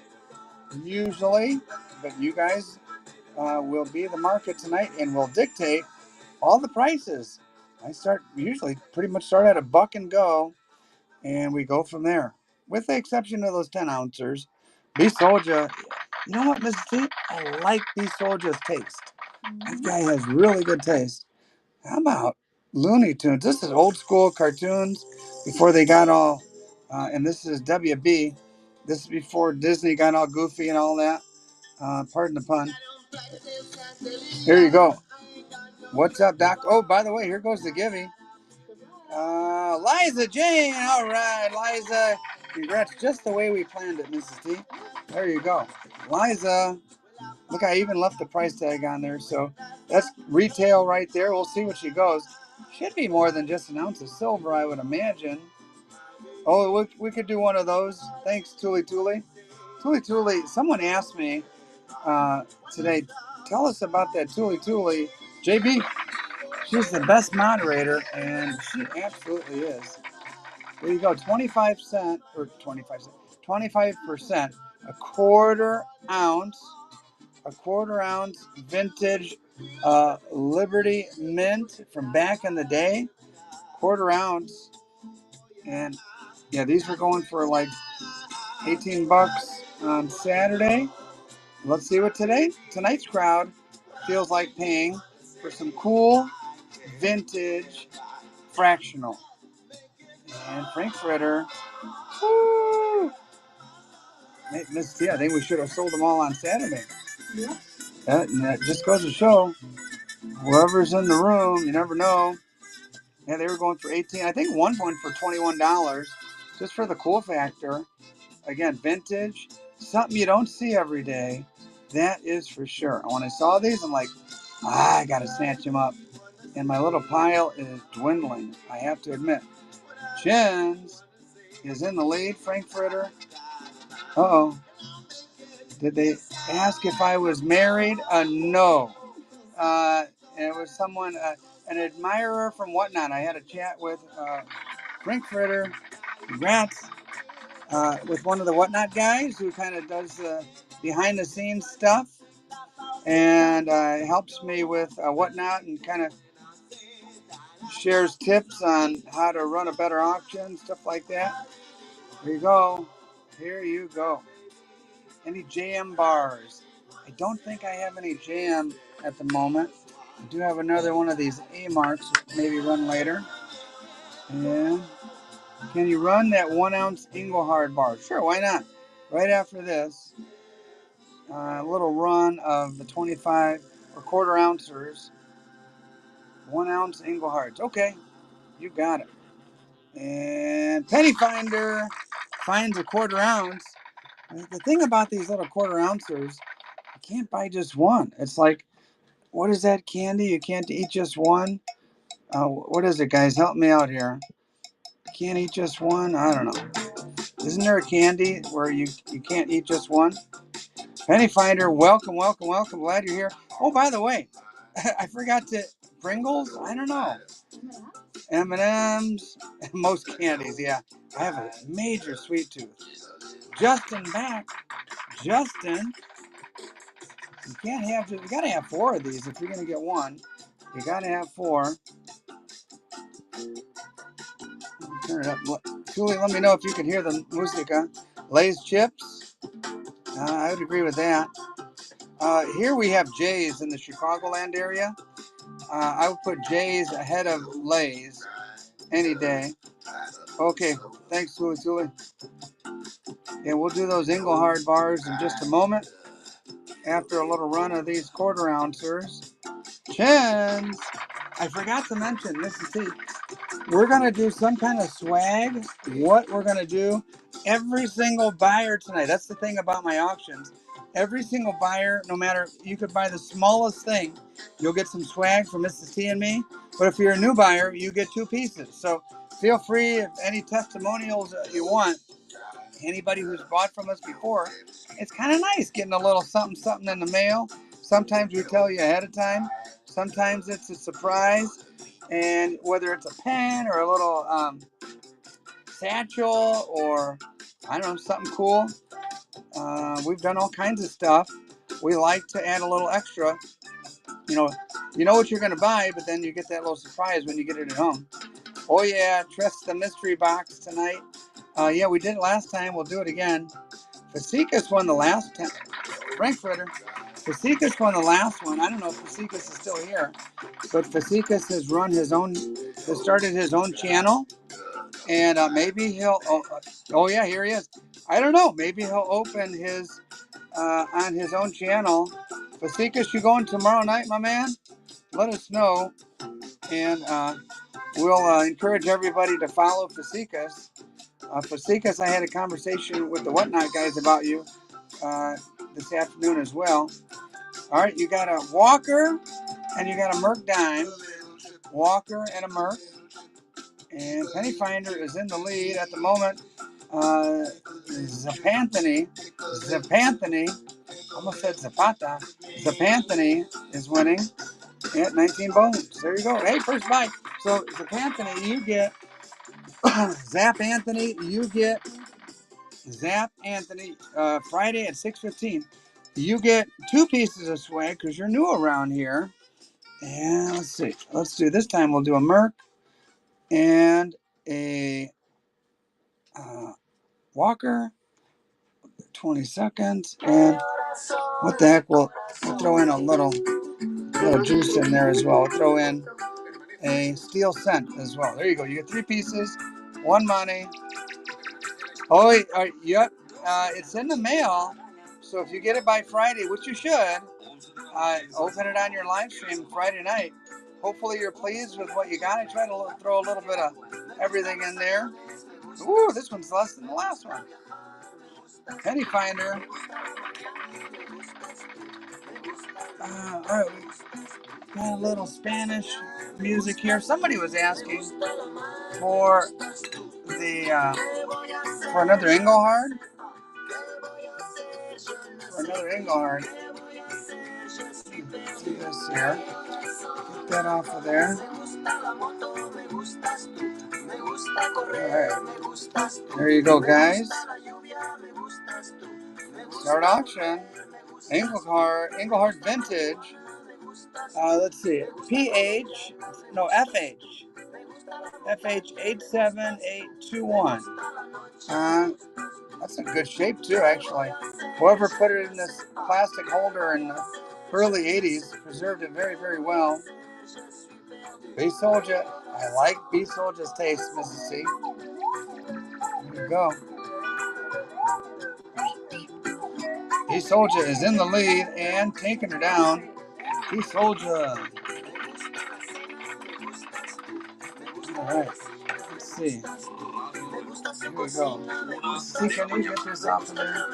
Speaker 1: usually, but you guys will be the market tonight and will dictate all the prices. I usually pretty much start at a buck and go, and we go from there, with the exception of those 10 ounces. B Soldier, you know what, Mrs. T? I like B Soldier's taste. That guy has really good taste. How about Looney Tunes? This is old school cartoons before they got all, and this is WB. This is before Disney got all goofy and all that. Pardon the pun. Here you go. What's up, Doc? Oh, by the way, here goes the Givey. Liza Jane. All right, Liza. Congrats. Just the way we planned it, Mrs. T. There you go. Liza. Look, I even left the price tag on there. So that's retail right there. We'll see what she goes. Should be more than just an ounce of silver, I would imagine. Oh, we could do one of those. Thanks, Tuli Tuli. Tuli Tuli. Someone asked me today, tell us about that Tuli Tuli. JB, she's the best moderator, and she absolutely is. There you go, 25 cents, or 25 cents, 25%, a quarter ounce vintage Liberty Mint from back in the day, quarter ounce, and yeah, these were going for like 18 bucks on Saturday. Let's see what tonight's crowd feels like paying for some cool vintage fractional. And Frankfurter, woo! Miss T, I think we should have sold them all on Saturday. Yeah. That just goes to show, whoever's in the room, you never know. Yeah, they were going for 18. I think one went for $21, just for the cool factor. Again, vintage, something you don't see every day. That is for sure. And when I saw these, I'm like, I gotta snatch them up. And my little pile is dwindling, I have to admit. Chins is in the lead. Frankfurter. Uh-oh. Did they ask if I was married? No. It was someone, an admirer from Whatnot. I had a chat with Frankfurter. Congrats. With one of the Whatnot guys who kind of does behind the scenes stuff and helps me with Whatnot and kind of shares tips on how to run a better auction, stuff like that. Here you go. Here you go. Any JM bars? I don't think I have any JM at the moment. I do have another one of these A marks, maybe run later. And can you run that 1 ounce Engelhard bar? Sure, why not? Right after this, a little run of the 25 or quarter ouncers, 1 ounce Engelhards. Okay, you got it. And Penny Finder finds a quarter ounce. The thing about these little quarter ouncers, you can't buy just one. It's like, what is that candy? You can't eat just one. What is it, guys? Help me out here. You can't eat just one. I don't know. Isn't there a candy where you can't eat just one? Penny Finder, welcome, welcome, welcome. Glad you're here. Oh, by the way, I forgot to Pringles. I don't know. M&Ms, most candies. Yeah, I have a major sweet tooth. Justin back. Justin, you gotta have 4 of these if you're gonna get one. You gotta have 4. Turn it up. Julie, let me know if you can hear the musica. Lay's chips. I would agree with that. Here we have Jay's in the Chicagoland area. I would put Jay's ahead of Lay's any day. Okay, thanks, Julie. Yeah, we'll do those Engelhard bars in just a moment. After a little run of these quarter ouncers. Chins! I forgot to mention, Mrs. T, we're going to do some kind of swag. What we're going to do, every single buyer tonight. That's the thing about my auctions. Every single buyer, no matter, you could buy the smallest thing, you'll get some swag from Mrs. T and me. But if you're a new buyer, you get 2 pieces. So feel free, if any testimonials you want, anybody who's bought from us before, it's kind of nice getting a little something in the mail. Sometimes we tell you ahead of time. Sometimes it's a surprise. And whether it's a pen or a little satchel or, I don't know, something cool, We've done all kinds of stuff. We like to add a little extra. You know what you're going to buy, but then you get that little surprise when you get it at home. Oh yeah, trust the mystery box tonight. Yeah, we did it last time. We'll do it again. Fasikas won the last time. Frankfurter. Fasikas won the last one. I don't know if Fasikas is still here, but Fasikas has started his own channel, and maybe he'll. Oh yeah, here he is. I don't know. Maybe he'll open his on his own channel. Fasikas, you going tomorrow night, my man? Let us know, and we'll encourage everybody to follow Fasikas. Fasikas, I had a conversation with the Whatnot guys about you this afternoon as well. All right, you got a Walker and you got a Merc Dime. Walker and a Merc. And Penny Finder is in the lead at the moment. Zapanthony, almost said Zapata. Zapanthony is winning at 19 bones. There you go. Hey, first bite. So Zapanthony, you get Zap Anthony, Friday at 6:15. You get 2 pieces of swag because you're new around here. And let's see. Let's do this time. We'll do a Merc and a Walker. 20 seconds. And what the heck? We'll throw in a little juice in there as well. We'll throw in a steel cent as well. There you go. You get 3 pieces, 1 money. Oh, yep. It's in the mail. So if you get it by Friday, which you should, open it on your live stream Friday night. Hopefully you're pleased with what you got. I try to throw a little bit of everything in there. Ooh, this one's less than the last one. Penny Finder. All right, we got a little Spanish music here. Somebody was asking for for another Engelhard. See this here. Get that off of there. Alright. There you go, guys. Start auction. Engelhard Vintage. Let's see. FH 87821. That's in good shape too, actually. Whoever put it in this plastic holder in the early 80s preserved it very, very well. B Soldier. I like B Soldier's taste, Mrs. C. There you go. B Soldier is in the lead and taking her down. B Soldier. All right. Let's see. Here we go. Let's see, can you get this off of there?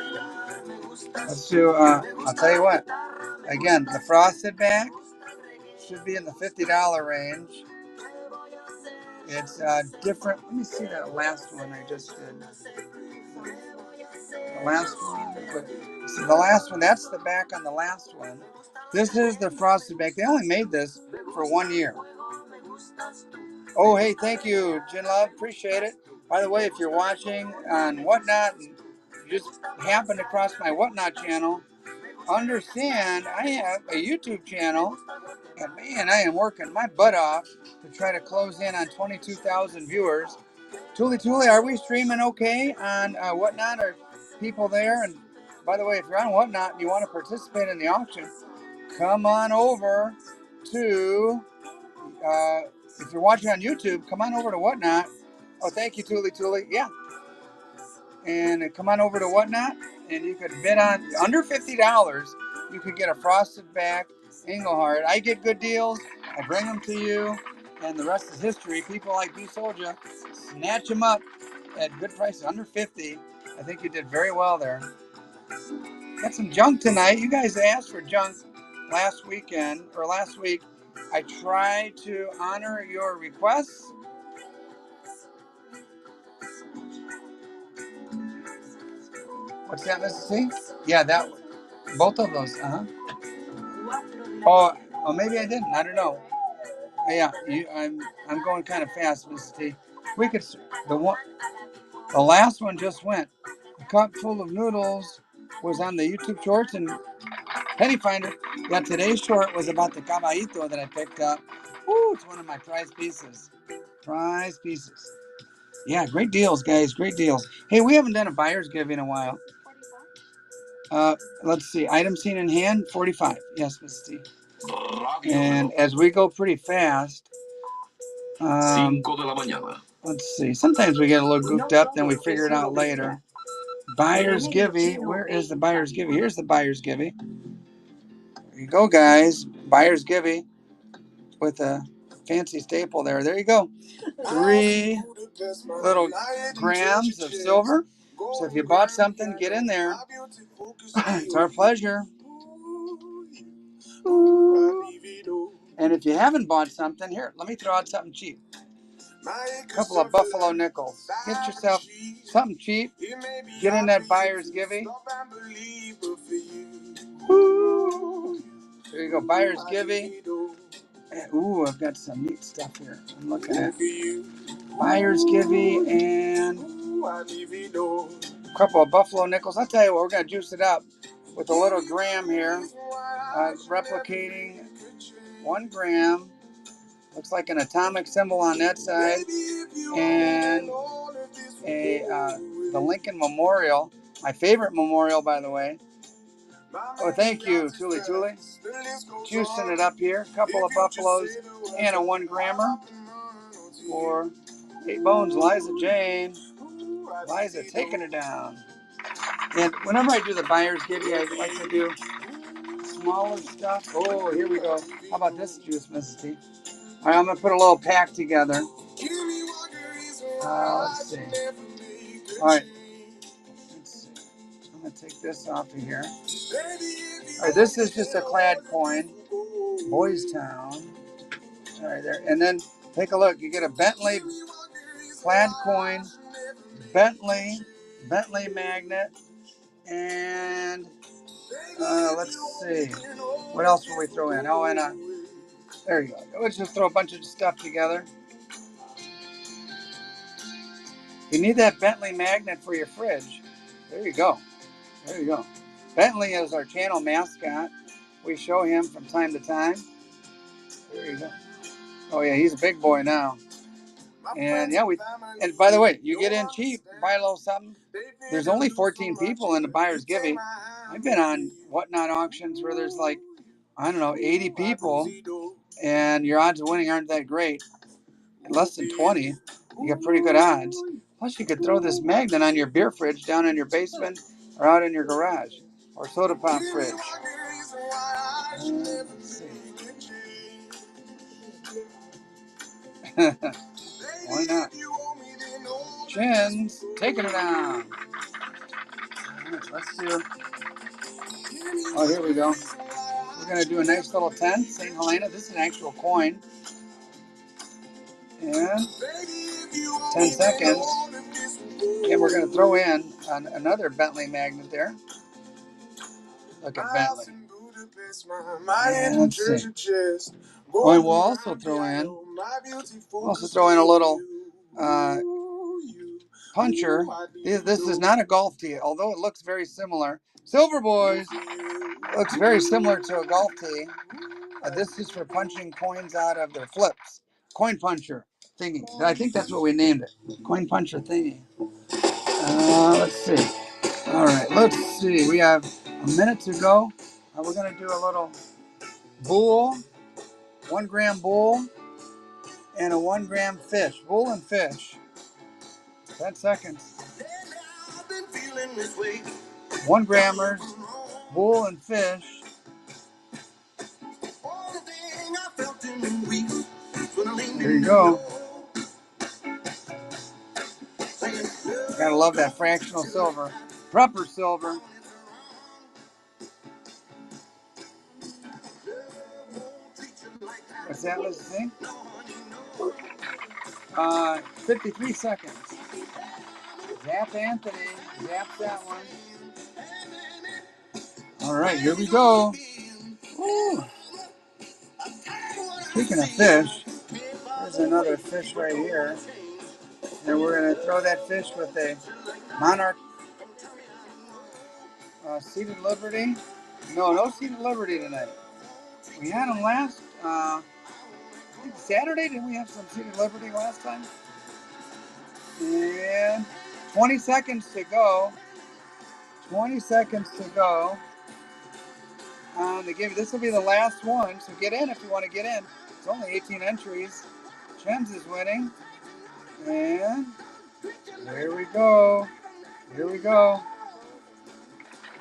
Speaker 1: Let's do, I'll tell you what. Again, the frosted back should be in the $50 range. It's different. Let me see that last one I just did. The last one. See, the last one, that's the back on the last one. This is the frosted back. They only made this for 1 year. Oh, hey, thank you, Jin Love. Appreciate it. By the way, if you're watching on Whatnot and you just happened across my Whatnot channel, understand I have a YouTube channel, and man, I am working my butt off to try to close in on 22,000 viewers. Tuli, are we streaming okay on Whatnot? Are people there? And by the way, if you're on Whatnot and you want to participate in the auction, come on over to, if you're watching on YouTube, come on over to Whatnot. Oh, thank you, Tuli. Yeah. And come on over to Whatnot, and you could bid on under $50. You could get a frosted back Engelhard. I get good deals. I bring them to you, and the rest is history. People like B Soldier snatch them up at good prices, under $50. I think you did very well there. Got some junk tonight. You guys asked for junk last week. I tried to honor your requests. What's that, Mrs. C? Yeah, that both of those. Oh, maybe I didn't. I don't know. Yeah, I'm going kind of fast, Mrs. T. We could the last one just went. A cup full of noodles was on the YouTube Shorts and Penny Finder. Yeah, today's short was about the caballito that I picked up. Ooh, it's one of my prize pieces. Prize pieces. Yeah, great deals, guys. Great deals. Hey, we haven't done a buyer's give in a while. 45. Let's see. Item seen in hand, 45. Yes, Mrs. T. And as we go pretty fast, let's see. Sometimes we get a little goofed up, then we figure it out later. Buyer's Givey. Where is the Buyer's Givey? Here's the Buyer's Givey. There you go, guys. Buyer's Givey with a fancy staple there. There you go. 3 little grams of silver. So if you bought something, get in there. It's our pleasure. And if you haven't bought something, here, let me throw out something cheap. A couple of buffalo nickels. Get yourself something cheap. Get in that Buyer's Givey. There you go, Buyer's Givey. Ooh, I've got some neat stuff here. I'm looking at Buyer's Givey and a couple of buffalo nickels. I'll tell you what, we're going to juice it up with a little gram here. Replicating 1 gram. Looks like an atomic symbol on that side. And the Lincoln Memorial. My favorite memorial, by the way. Oh, thank you, Tuli. Juicing it up here. A couple of buffaloes and a 1 grammer for 8 bones. Liza Jane. Liza taking her down. And whenever I do the Buyer's Givey, I like to do smaller stuff. Oh, here we go. How about this juice, Mrs. T? All right, I'm going to put a little pack together. Let's see. All right. Let's see. I'm going to take this off of here. All right, this is just a clad coin. Boys Town. All right, there. And then take a look. You get a Bentley clad coin, Bentley magnet, and let's see. What else will we throw in? Oh, and there you go. Let's just throw a bunch of stuff together. You need that Bentley magnet for your fridge. There you go. There you go. Bentley is our channel mascot. We show him from time to time. There you go. Oh yeah, he's a big boy now. And yeah, and by the way, you get in cheap, buy a little something. There's only 14 people in the Buyer's Givey. I've been on whatnot auctions where there's like, I don't know, 80 people, and your odds of winning aren't that great. Less than 20, you get pretty good odds. Plus, you could throw this magnet on your beer fridge down in your basement or out in your garage or soda pop fridge. Let's see. Why not? Chins, taking it down. Let's do. Oh, here we go. We're going to do a nice little 10. St. Helena. This is an actual coin. And 10 seconds. And we're going to throw in another Bentley magnet there. Look at Bentley. And let's see. Oh, and we'll also throw in a little puncher. This is not a golf tee, although it looks very similar. Silver Boys looks very similar to a golf tee. This is for punching coins out of their flips. Coin puncher thingy. I think that's what we named it. Coin puncher thingy. Let's see. All right, let's see. We have a minute to go. We're going to do a little bull, 1 gram bull, and a 1 gram fish. Bull and fish. 10 seconds. 1 grammers, bull and fish. There you go. Gotta love that fractional silver. Proper silver. What's that, let's see? 53 seconds. Zap Anthony. Zap that one. All right, here we go. Woo. Speaking of fish, there's another fish right here. And we're going to throw that fish with a monarch. Seated Liberty. No Seated Liberty tonight. We had them last, I think Saturday. Didn't we have some Seated Liberty last time? And 20 seconds to go. 20 seconds to go. On the game. This will be the last one, so get in if you want to get in. It's only 18 entries. Chen's is winning. And here we go. Here we go.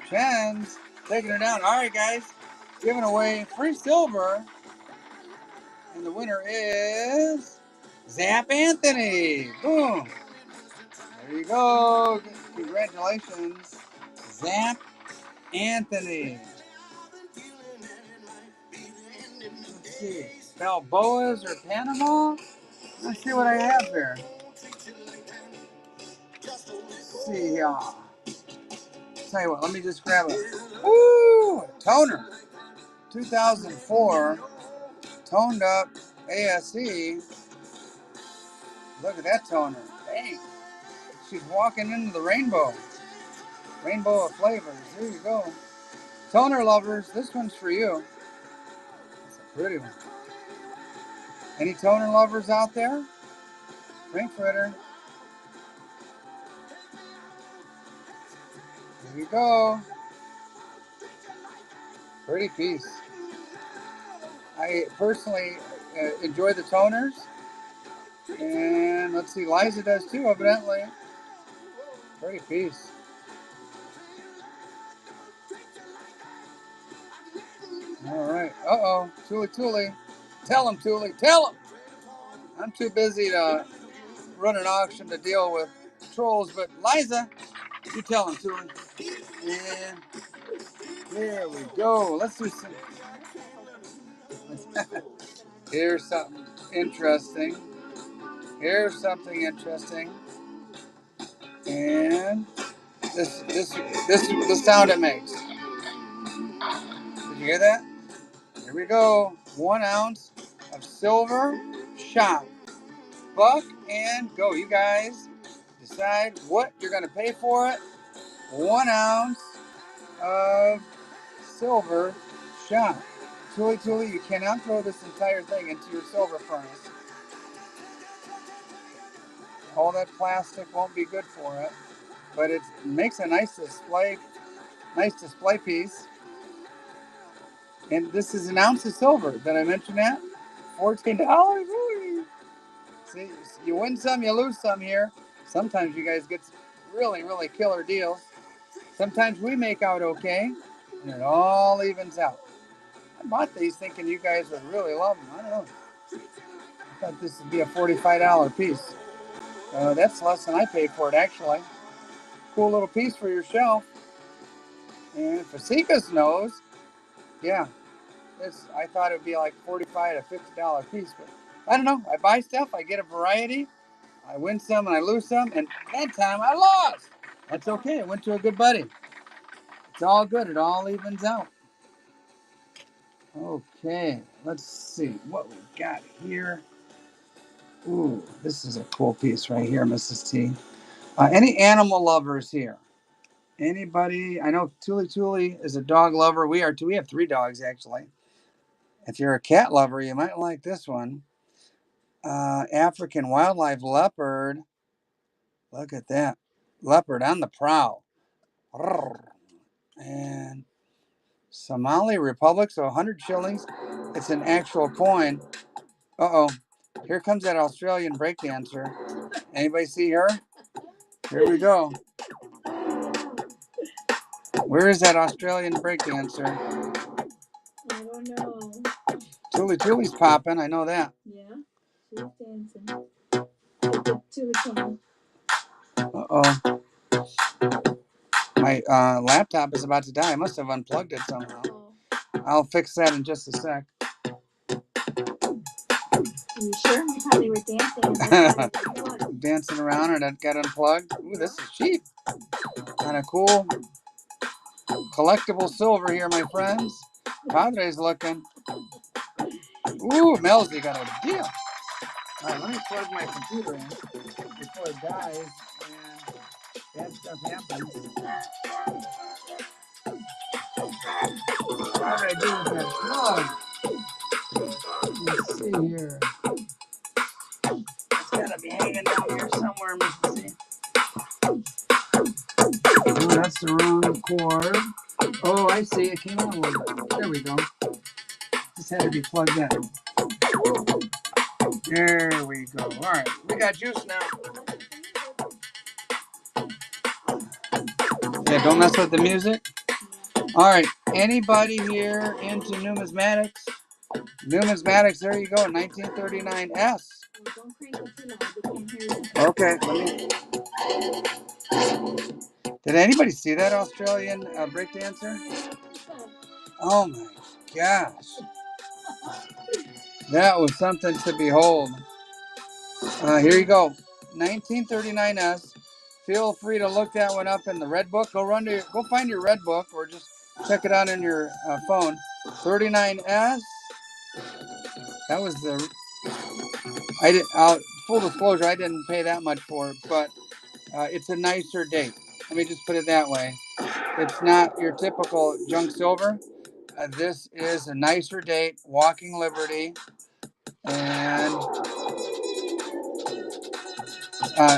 Speaker 1: Chen's taking her down. All right, guys. Giving away free silver. And the winner is Zap Anthony. Boom. There you go. Congratulations, Zap Anthony. Let's see. Balboas or Panama? Let's see what I have here. Let's see here. Tell you what, let me just grab a toner. 2004 toned up ASE. Look at that toner. Dang. She's walking into the rainbow. Rainbow of flavors. Here you go. Toner lovers, this one's for you. It's a pretty one. Any toner lovers out there? Frankfurter. Here you go. Pretty piece. I personally enjoy the toners. And let's see, Liza does too, evidently. Pretty piece. All right. Uh-oh. Tuli. Tell him, Tuli. Tell him. I'm too busy to run an auction to deal with trolls, but Liza, you tell him, Tuli. And there we go. Let's do some. Here's something interesting. And this sound it makes. Did you hear that? Here we go. 1 ounce of silver shot. Buck and go. You guys decide what you're going to pay for it. 1 ounce of silver shot. Tuli, you cannot throw this entire thing into your silver furnace. All that plastic won't be good for it, but it makes a nice display piece. And this is an ounce of silver. Did I mention that? $14. Woo. See, you win some, you lose some here. Sometimes you guys get really, really killer deals. Sometimes we make out okay, and it all evens out. I bought these thinking you guys would really love them. I don't know. I thought this would be a $45 piece. That's less than I paid for it, actually. Cool little piece for your shelf. And Fasikas knows, yeah, I thought it would be like $45 to $50 piece, but I don't know. I buy stuff, I get a variety. I win some and I lose some, and that time I lost. That's okay. I went to a good buddy. It's all good. It all evens out. Okay, let's see what we got here. Ooh, this is a cool piece right here, Mrs. T. Any animal lovers here? Anybody? I know Tuli is a dog lover. We are too. We have 3 dogs, actually. If you're a cat lover, you might like this one. African wildlife leopard. Look at that. Leopard on the prowl. And Somali Republic, so 100 shillings. It's an actual coin. Uh-oh. Here comes that Australian breakdancer. Anybody see her? Here we go. Where is that Australian breakdancer?
Speaker 2: I don't know.
Speaker 1: Tuli's popping, I know that.
Speaker 2: Yeah, she's dancing. Tuli, come on.
Speaker 1: Uh-oh. My laptop is about to die. I must have unplugged it somehow. I'll fix that in just a sec.
Speaker 2: You sure? I thought they were dancing.
Speaker 1: Dancing around and it got unplugged. Ooh, this is cheap. Kind of cool. Collectible silver here, my friends. Padre's looking. Ooh, Melzy got a deal. All right, let me plug my computer in before it dies and bad stuff happens. What did I do with that plug? Let's see here. It's gotta be hanging down here somewhere, Missy. Oh, that's the wrong cord. Oh, I see. It came out a little bit. There we go. Just had to be plugged in. There we go. All right, we got juice now. Yeah, don't mess with the music. All right, anybody here into numismatics? Numismatics, there you go, 1939S.
Speaker 2: Don't crank it too loud, they can't hear you.
Speaker 1: Okay, did anybody see that Australian breakdancer? Oh my gosh. That was something to behold. Here you go, 1939S. Feel free to look that one up in the Red Book. Go find your Red Book or just check it out on your phone. 39S. That was full disclosure, I didn't pay that much for it, but it's a nicer date. Let me just put it that way. It's not your typical junk silver. This is a nicer date, Walking Liberty. And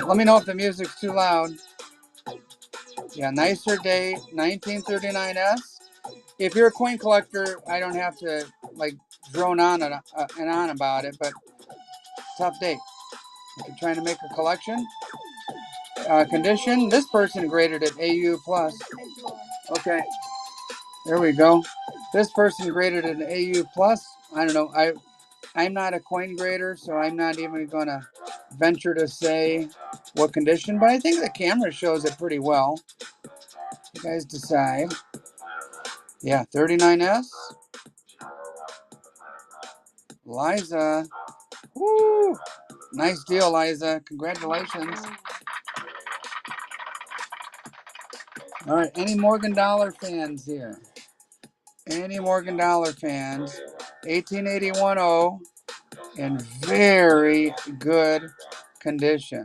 Speaker 1: let me know if the music's too loud. Yeah, nicer date, 1939S. If you're a coin collector, I don't have to like drone on and on about it, but tough date. If you're trying to make a collection, condition, this person graded it AU plus. Okay, there we go. This person graded it an AU plus. I don't know. I'm not a coin grader, so I'm not even going to venture to say what condition, but I think the camera shows it pretty well. You guys decide. Yeah, 39S. Liza. Woo! Nice deal, Liza. Congratulations. All right, any Morgan Dollar fans here? Any Morgan Dollar fans? 1881-0 in very good condition.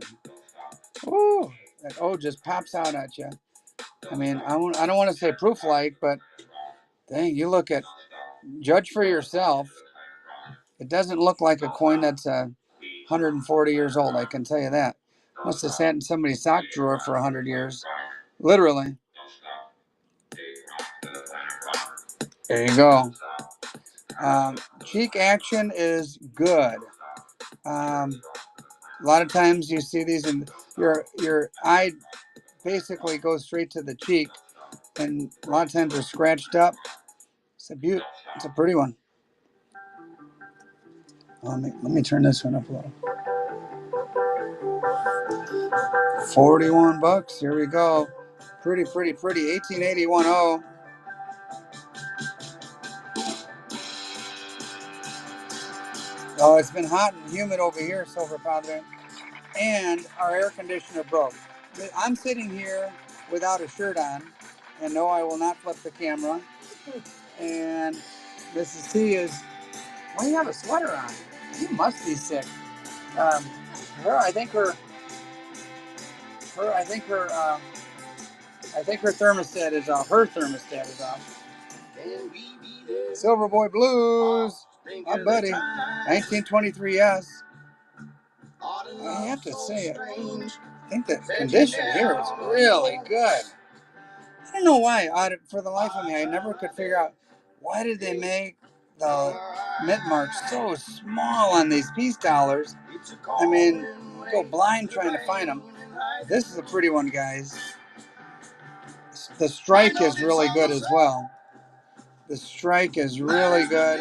Speaker 1: Ooh, that O just pops out at you. I mean, I don't want to say proof-like, but dang, you look at, judge for yourself. It doesn't look like a coin that's 140 years old, I can tell you that. Must have sat in somebody's sock drawer for 100 years. Literally. There you go. Cheek action is good. A lot of times you see these and your eye basically goes straight to the cheek, and a lot of times they're scratched up. It's a beaut. It's a pretty one. Let me turn this one up a little. 41 bucks. Here we go. Pretty, pretty, pretty. 1881-0. Oh, it's been hot and humid over here, Silver Padre. And our air conditioner broke. I'm sitting here without a shirt on. And no, I will not flip the camera. And Mrs. T is, why do you have a sweater on? You must be sick. I think her thermostat is off. Her thermostat is off. Silver Boy Blues, my buddy, 1923S. I have to say it. I think the condition here is really good. I don't know why. For the life of me, I never could figure out why did they make the mint marks so small on these peace dollars. I mean, go blind trying to find them. This is a pretty one, guys. The strike is really good as well. The strike is really good.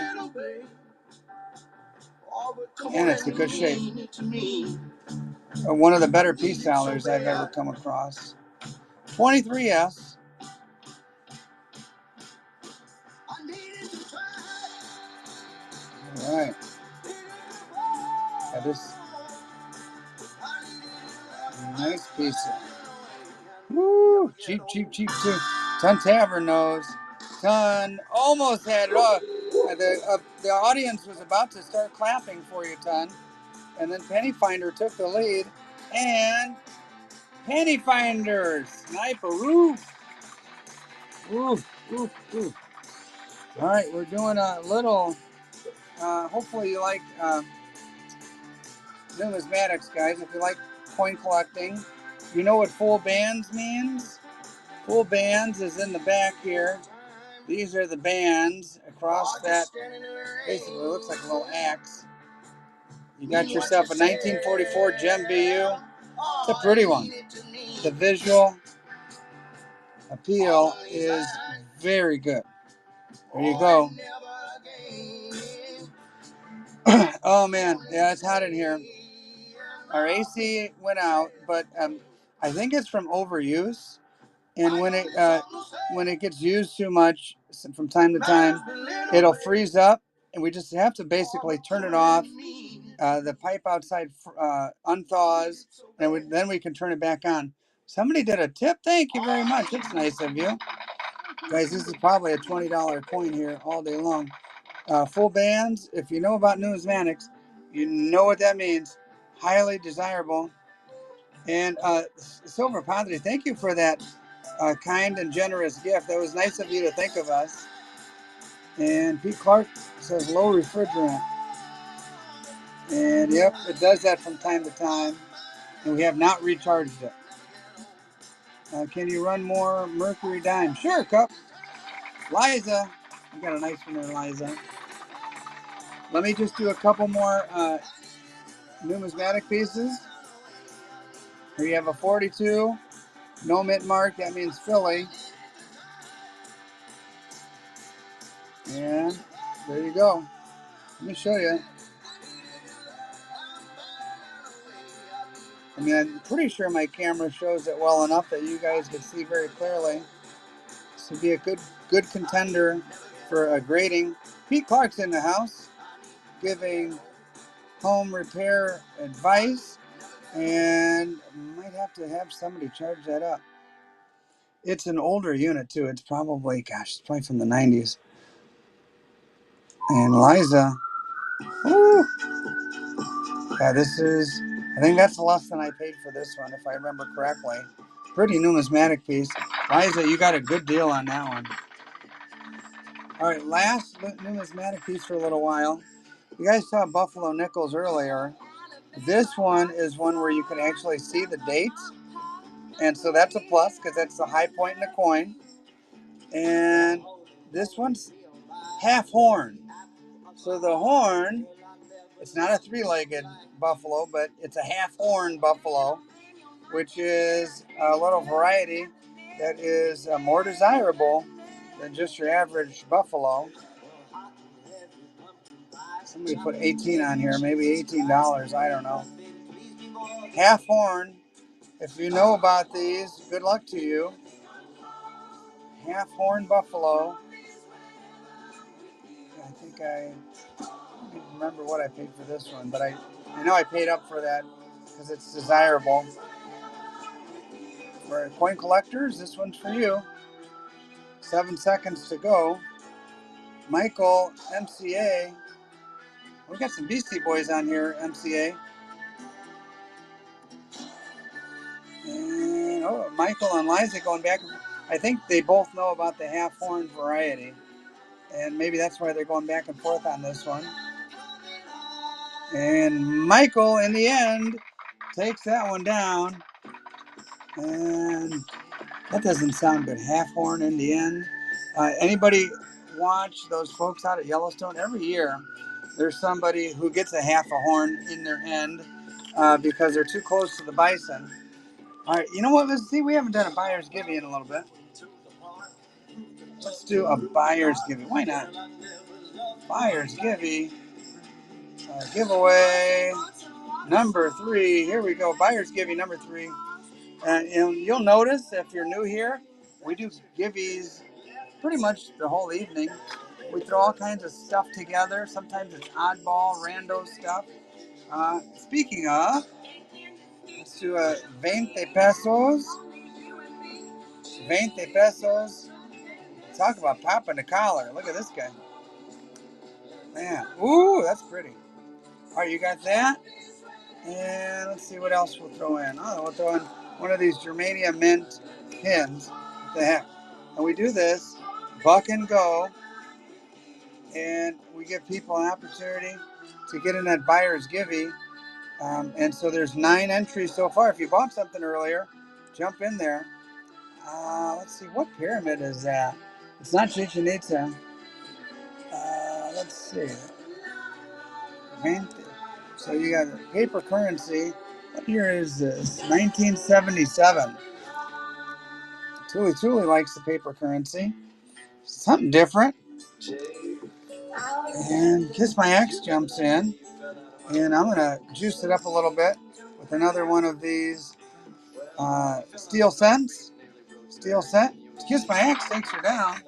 Speaker 1: And it's a good shape. One of the better peace dollars I've ever come across. 23S. All right. Got this nice piece. Woo! Cheap, cheap, cheap, too. Ton Tavern knows. Ton almost had it all. The audience was about to start clapping for you, Ton. And then Penny Finder took the lead. And Penny Finder, sniper, oof, oof, oof, oof. All right, we're doing a little, hopefully you like numismatics, guys. If you like coin collecting, you know what full bands means? Full bands is in the back here. These are the bands across that. Basically, it looks like a little axe. You got yourself a 1944 Gem BU. It's a pretty one. The visual appeal is very good. There you go. Oh man, yeah, it's hot in here. Our AC went out, but I think it's from overuse. And when it gets used too much from time to time, it'll freeze up, and we just have to basically turn it off. The pipe outside unthaws, and then we can turn it back on. Somebody did a tip. Thank you very much. It's nice of you, guys. This is probably a $20 coin here all day long. Full bands. If you know about numismatics, you know what that means. Highly desirable. And Silver Padre, thank you for that kind and generous gift. That was nice of you to think of us. And Pete Clark says low refrigerant. And yep, it does that from time to time. And we have not recharged it. Can you run more Mercury Dime? Sure, Cup. Liza. You got a nice one there, Liza. Let me just do a couple more numismatic pieces. Here you have a 42. No mint mark. That means Philly. And there you go. Let me show you. I mean, I'm pretty sure my camera shows it well enough that you guys can see very clearly. This would be a good contender for a grading. Pete Clark's in the house giving home repair advice, and might have to have somebody charge that up. It's an older unit too. It's probably, gosh, it's probably from the 90s. And Liza, ooh, yeah, I think that's less than I paid for this one, if I remember correctly. Pretty numismatic piece. Liza, you got a good deal on that one. All right, last numismatic piece for a little while. You guys saw Buffalo Nickels earlier. This one is one where you can actually see the dates. And so that's a plus because that's the high point in the coin. And this one's half horn. So the horn, it's not a three-legged buffalo, but it's a half horn buffalo, which is a little variety that is more desirable than just your average buffalo. Somebody put 18 on here, maybe $18, I don't know. Half horn, if you know about these, good luck to you. Half horn buffalo. I think I don't remember what I paid for this one, but I know I paid up for that because it's desirable. For coin collectors, this one's for you. 7 seconds to go. Michael, MCA. We got some Beastie Boys on here, MCA. And Michael and Liza going back. I think they both know about the half horn variety. And maybe that's why they're going back and forth on this one. And Michael, in the end, takes that one down. And that doesn't sound good. Half horn in the end. Anybody watch those folks out at Yellowstone? Every year, there's somebody who gets a half a horn in their end because they're too close to the bison. All right, you know what? Let's see. We haven't done a buyer's giving in a little bit. Let's do a buyer's giving. Why not? Buyer's giving. Giveaway number 3. Here we go. Buyer's giving number 3. And you'll notice if you're new here, we do giveies pretty much the whole evening. We throw all kinds of stuff together. Sometimes it's oddball, rando stuff. Speaking of, let's do a 20 pesos. 20 pesos. Talk about popping the collar. Look at this guy. Man. Ooh, that's pretty. All right, you got that? And let's see what else we'll throw in. Oh, we'll throw in one of these Germania mint pins. What the heck? And we do this buck and go. and we give people an opportunity to get in that buyer's givey. And so there's 9 entries so far. If you bought something earlier, jump in there. Let's see, what pyramid is that? It's not Chichen Itza. Let's see. So you got paper currency. What year is this? 1977. Tuli likes the paper currency. Something different. And Kiss My Ex jumps in. And I'm going to juice it up a little bit with another one of these steel cents. Steel cent. Kiss My Ex takes her down.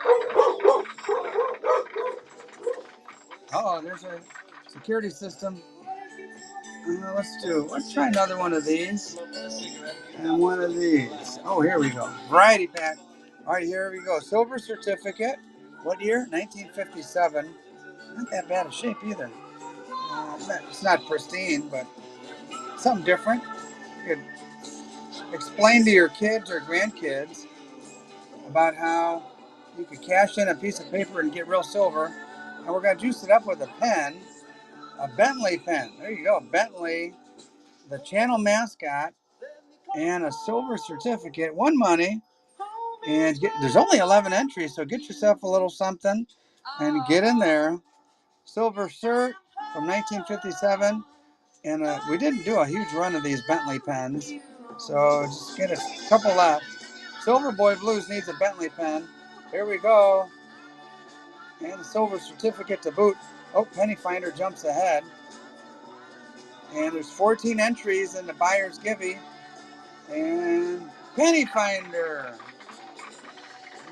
Speaker 1: Oh, there's a security system. Let's try another one of these. And one of these. Oh, here we go. Variety pack. All right, here we go. Silver certificate. What year? 1957. Not that bad of shape either. It's not pristine, but something different. You could explain to your kids or grandkids about how you could cash in a piece of paper and get real silver. And we're going to juice it up with a pen, a Bentley pen. There you go, Bentley, the channel mascot, and a silver certificate. One money. And there's only 11 entries, so get yourself a little something and get in there. Silver cert from 1957. And we didn't do a huge run of these Bentley pens, so just get a couple left. Silver Boy Blues needs a Bentley pen. Here we go. And the silver certificate to boot. Oh, Penny Finder jumps ahead. And there's 14 entries in the buyer's givey. And Penny Finder.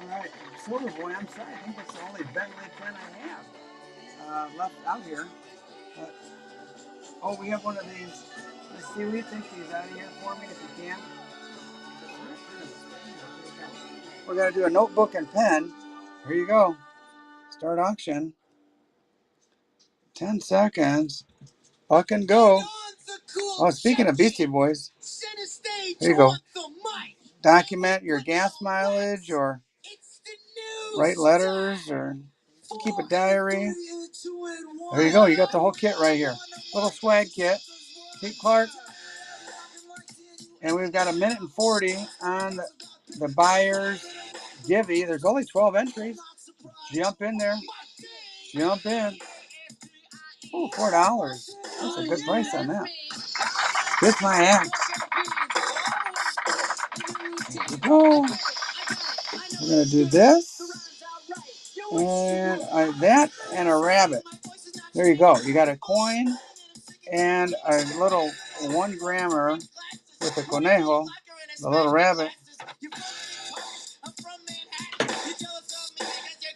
Speaker 1: All right, Silver Boy, I'm sorry. I think that's the only Bentley pen I have left out here. Oh, we have one of these. Let's see, will you take these out of here for me if you can? We're going to do a notebook and pen. Here you go. Start auction. 10 seconds. Buck and go. Oh, speaking of Beastie Boys, here you go. Document your gas mileage or write letters or keep a diary. There you go. You got the whole kit right here. Little swag kit. Pete Clark. And we've got 1:40 on the buyer's givey. There's only 12 entries. Jump in there. Jump in. Oh, $4. That's a good price on that. Kiss My Ex. Here we go. We're going to do this. And that and a rabbit. There you go. You got a coin and a little 1 grammer with a conejo, the little rabbit.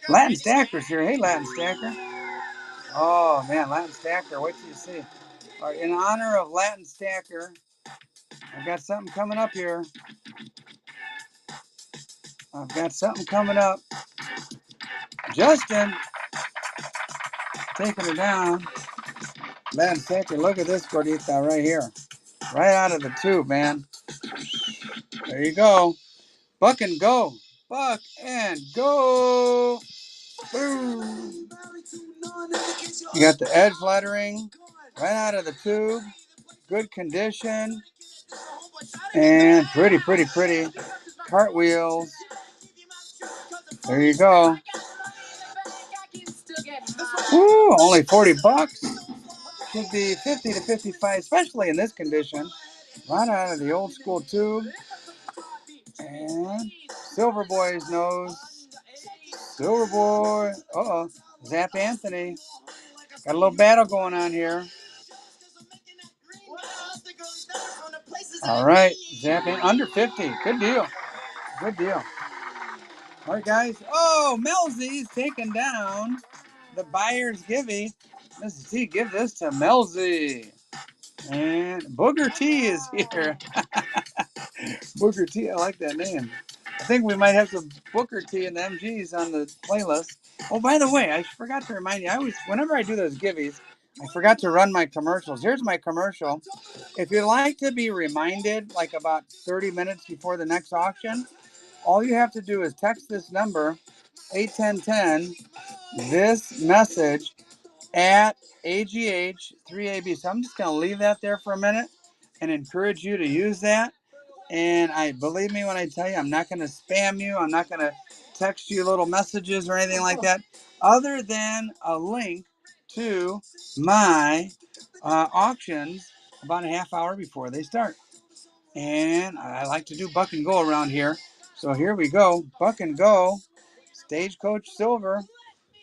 Speaker 1: Latin Stacker's here. Hey, Latin Stacker. Oh, man, Latin Stacker. Wait till you see. All right, in honor of Latin Stacker, I've got something coming up here. Justin taking her down. Latin Stacker, look at this gordita right here. Right out of the tube, man. There you go. Buck and go. Buck and go. Boom. You got the edge lettering right out of the tube. Good condition. And pretty. Cartwheels. There you go. Woo, only $40. Should be 50 to 55, especially in this condition. Right out of the old school tube. And Silver Boy's nose. Silver Boy. Uh-oh. Zap Anthony. Got a little battle going on here. All right. Zap under 50. Good deal. All right, guys. Oh, Melzy's taking down the buyer's givey. Mrs. T, give this to Melzy. And Booger T is here. Booger T, I like that name. I think we might have some Booker T and MGs on the playlist. Oh, by the way, I forgot to remind you, whenever I do those givvies, I forgot to run my commercials. Here's my commercial. If you'd like to be reminded, like about 30 minutes before the next auction, all you have to do is text this number 81010 this message at AGH3AB. So I'm just going to leave that there for a minute and encourage you to use that. And believe me when I tell you, I'm not going to spam you. I'm not going to text you little messages or anything like that, other than a link to my auctions about a half hour before they start. And I like to do buck and go around here. So here we go. Buck and go. Stagecoach Silver.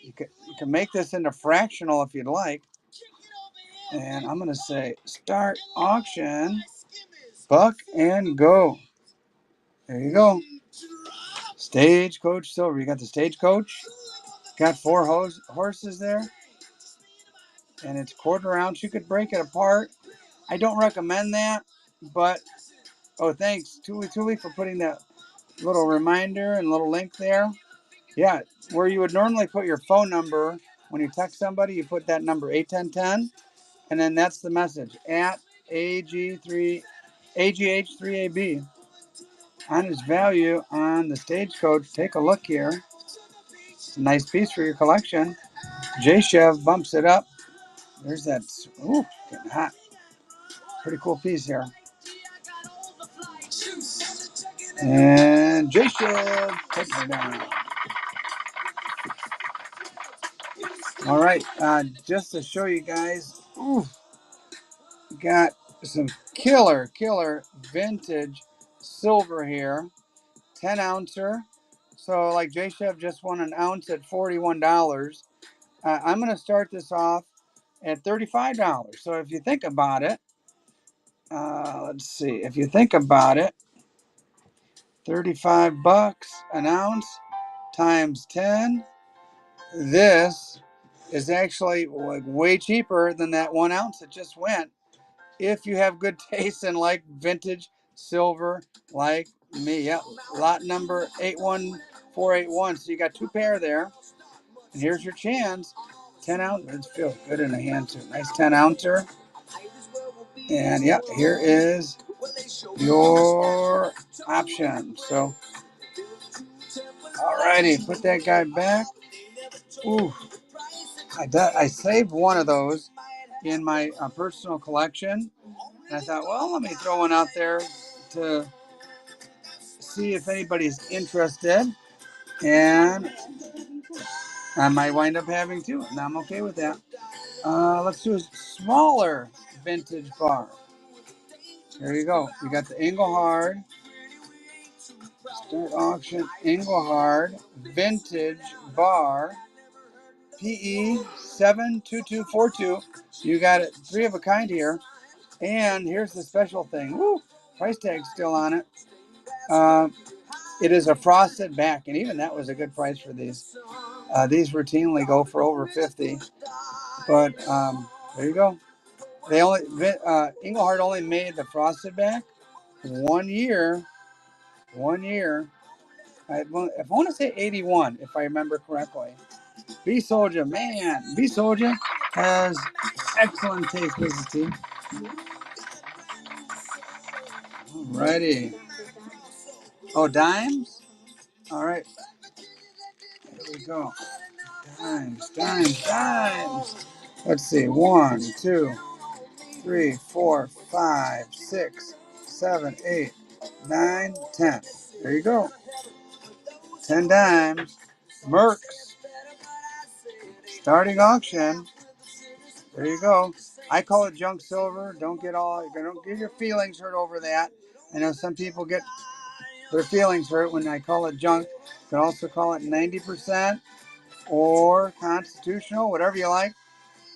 Speaker 1: You can make this into fractional if you'd like. And I'm going to say start auction. Buck and go. There you go. Stagecoach Silver. You got the Stagecoach. Got 4 horses there. And it's quarter ounce. You could break it apart. I don't recommend that. But, oh, thanks, Tuli for putting that little reminder and little link there. Yeah, where you would normally put your phone number when you text somebody, you put that number 81010, and then that's the message at AGH3AB. Honest value on the Stagecoach. Take a look here. It's a nice piece for your collection. J-Chev bumps it up. There's that. Ooh, getting hot. Pretty cool piece here. And J-Chev taking it down. All right, just to show you guys, got some killer vintage silver here, 10 ouncer. So like J-Chef just won an ounce at $41. I'm going to start this off at $35. So if you think about it, let's see, if you think about it, 35 bucks an ounce times 10. This is actually like way cheaper than that 1 ounce that just went. If you have good taste and like vintage silver like me. Yep, lot number 81481. So you got 2 pair there. And here's your chance. 10 ounce. It feels good in the hand too. Nice 10 ouncer. And yep, here is your option. So, alrighty, put that guy back. Ooh, I saved one of those in my personal collection. And I thought, well, let me throw one out there to see if anybody's interested. And I might wind up having 2, and I'm okay with that. Let's do a smaller vintage bar. There you go. We got the Engelhard. Start auction Engelhard vintage bar. PE 72242. You got it 3 of a kind here. And here's the special thing. Woo! Price tag's still on it. It is a frosted back, and even that was a good price for these. These routinely go for over 50. But there you go. They only Engelhard only made the frosted back 1 year. 1 year. I want to say 81, if I remember correctly. B Soldier, man, B Soldier has excellent taste, Mrs. T. Alrighty. Oh, dimes? All right. Here we go. Dimes. Let's see. 1, 2, 3, 4, 5, 6, 7, 8, 9, 10. There you go. 10 dimes. Mercs. Starting auction. There you go. I call it junk silver. Don't get your feelings hurt over that. I know some people get their feelings hurt when I call it junk. You can also call it 90% or constitutional, whatever you like.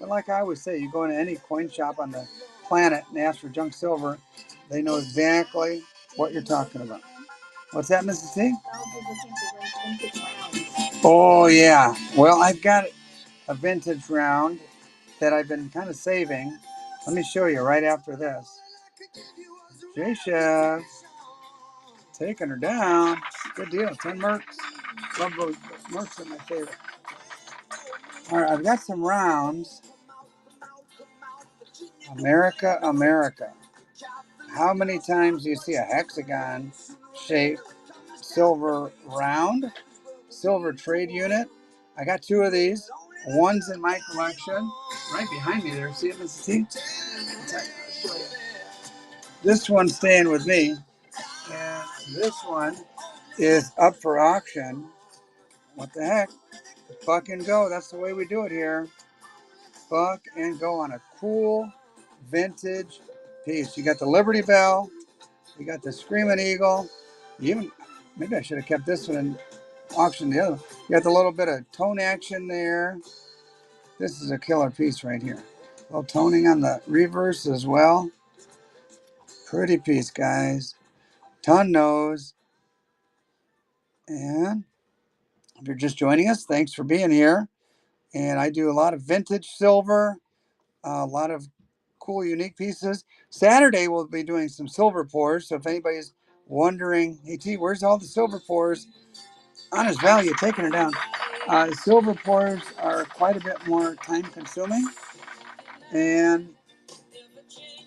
Speaker 1: But like I always say, you go into any coin shop on the planet and ask for junk silver, they know exactly what you're talking about. What's that, Mrs. T? Oh, yeah. Well, I've got a vintage round that I've been kind of saving. Let me show you right after this. J-Chef taking her down. Good deal. 10 mercs. Love those mercs, are my favorite. All right, I've got some rounds. America. How many times do you see a hexagon shaped silver round? silver trade unit. I got 2 of these. One's in my collection, right behind me there. See it, Mrs. T? This one's staying with me, and this one is up for auction. What the heck? Buck and go. That's the way we do it here. Buck and go on a cool vintage piece. You got the Liberty Bell. You got the Screaming Eagle. Even maybe I should have kept this one and auctioned the other. You got the little bit of tone action there. This is a killer piece right here. A little toning on the reverse as well. Pretty piece, guys. Ton nose. And if you're just joining us, thanks for being here. And I do a lot of vintage silver, a lot of cool, unique pieces. Saturday, we'll be doing some silver pours. So if anybody's wondering, hey, T, where's all the silver pours? Honest value, taking it down. Silver pours are quite a bit more time consuming. And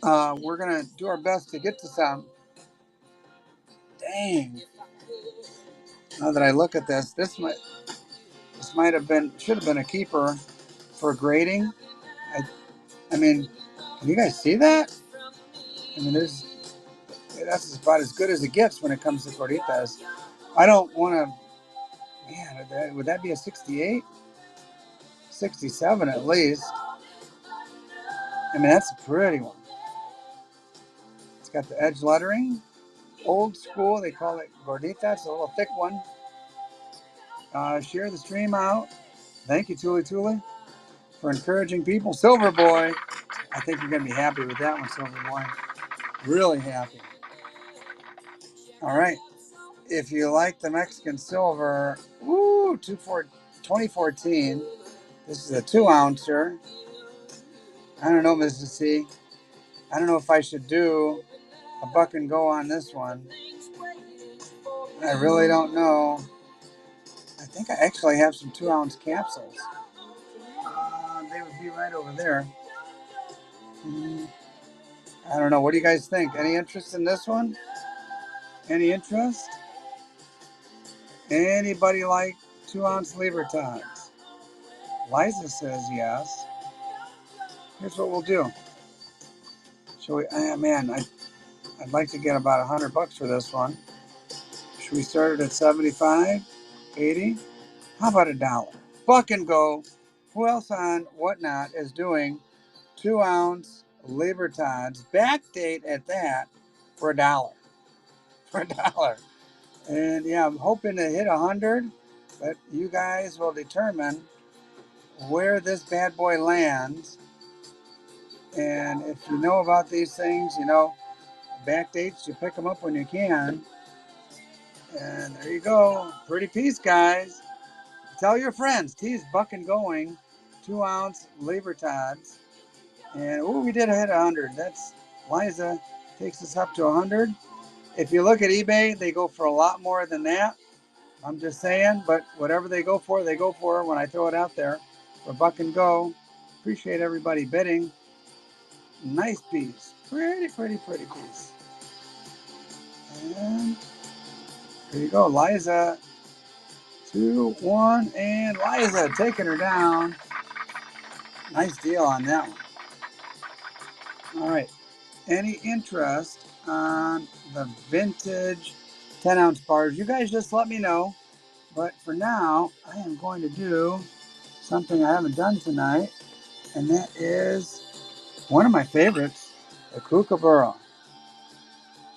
Speaker 1: we're going to do our best to get to some. Dang. Now that I look at this, this might have been, should have been a keeper for grading. I mean, can you guys see that? I mean, that's about as good as it gets when it comes to gorditas. I don't want to, man, would that be a 68? 67 at least. I mean, that's a pretty one. It's got the edge lettering. Old school, they call it gordita. It's a little thick one. Share the stream out. Thank you, Tuli Tuli, for encouraging people. Silver Boy, I think you're going to be happy with that one, Silver Boy. Really happy. All right. If you like the Mexican silver, 2014. This is a 2-ouncer. I don't know, Mrs. C. I don't know if I should do a buck and go on this one. I really don't know. I think I actually have some 2-ounce capsules. They would be right over there. I don't know. What do you guys think? Any interest in this one? Any interest? Anybody like 2-ounce Libertines? Liza says yes. Here's what we'll do. Shall we? Man, I'd like to get about $100 for this one. Should we start it at 75, 80? How about $1? Buck and go. Who else on Whatnot is doing 2-ounce Libertines? Backdate at that for $1. For $1. And yeah, I'm hoping to hit 100, but you guys will determine where this bad boy lands. And if you know about these things, you know, backdates, you pick them up when you can. And there you go. Pretty piece, guys. Tell your friends. T's buck and going. 2-ounce Libertines. And, we did hit 100. That's Liza takes us up to 100. If you look at eBay, they go for a lot more than that. I'm just saying, but whatever they go for when I throw it out there for buck and go. Appreciate everybody bidding. Nice piece. Pretty piece. And there you go, Liza. 2, 1, and Liza taking her down. Nice deal on that one. All right. Any interest on the vintage 10-ounce bars? You guys just let me know. But for now, I am going to do something I haven't done tonight, and that is one of my favorites, the kookaburra.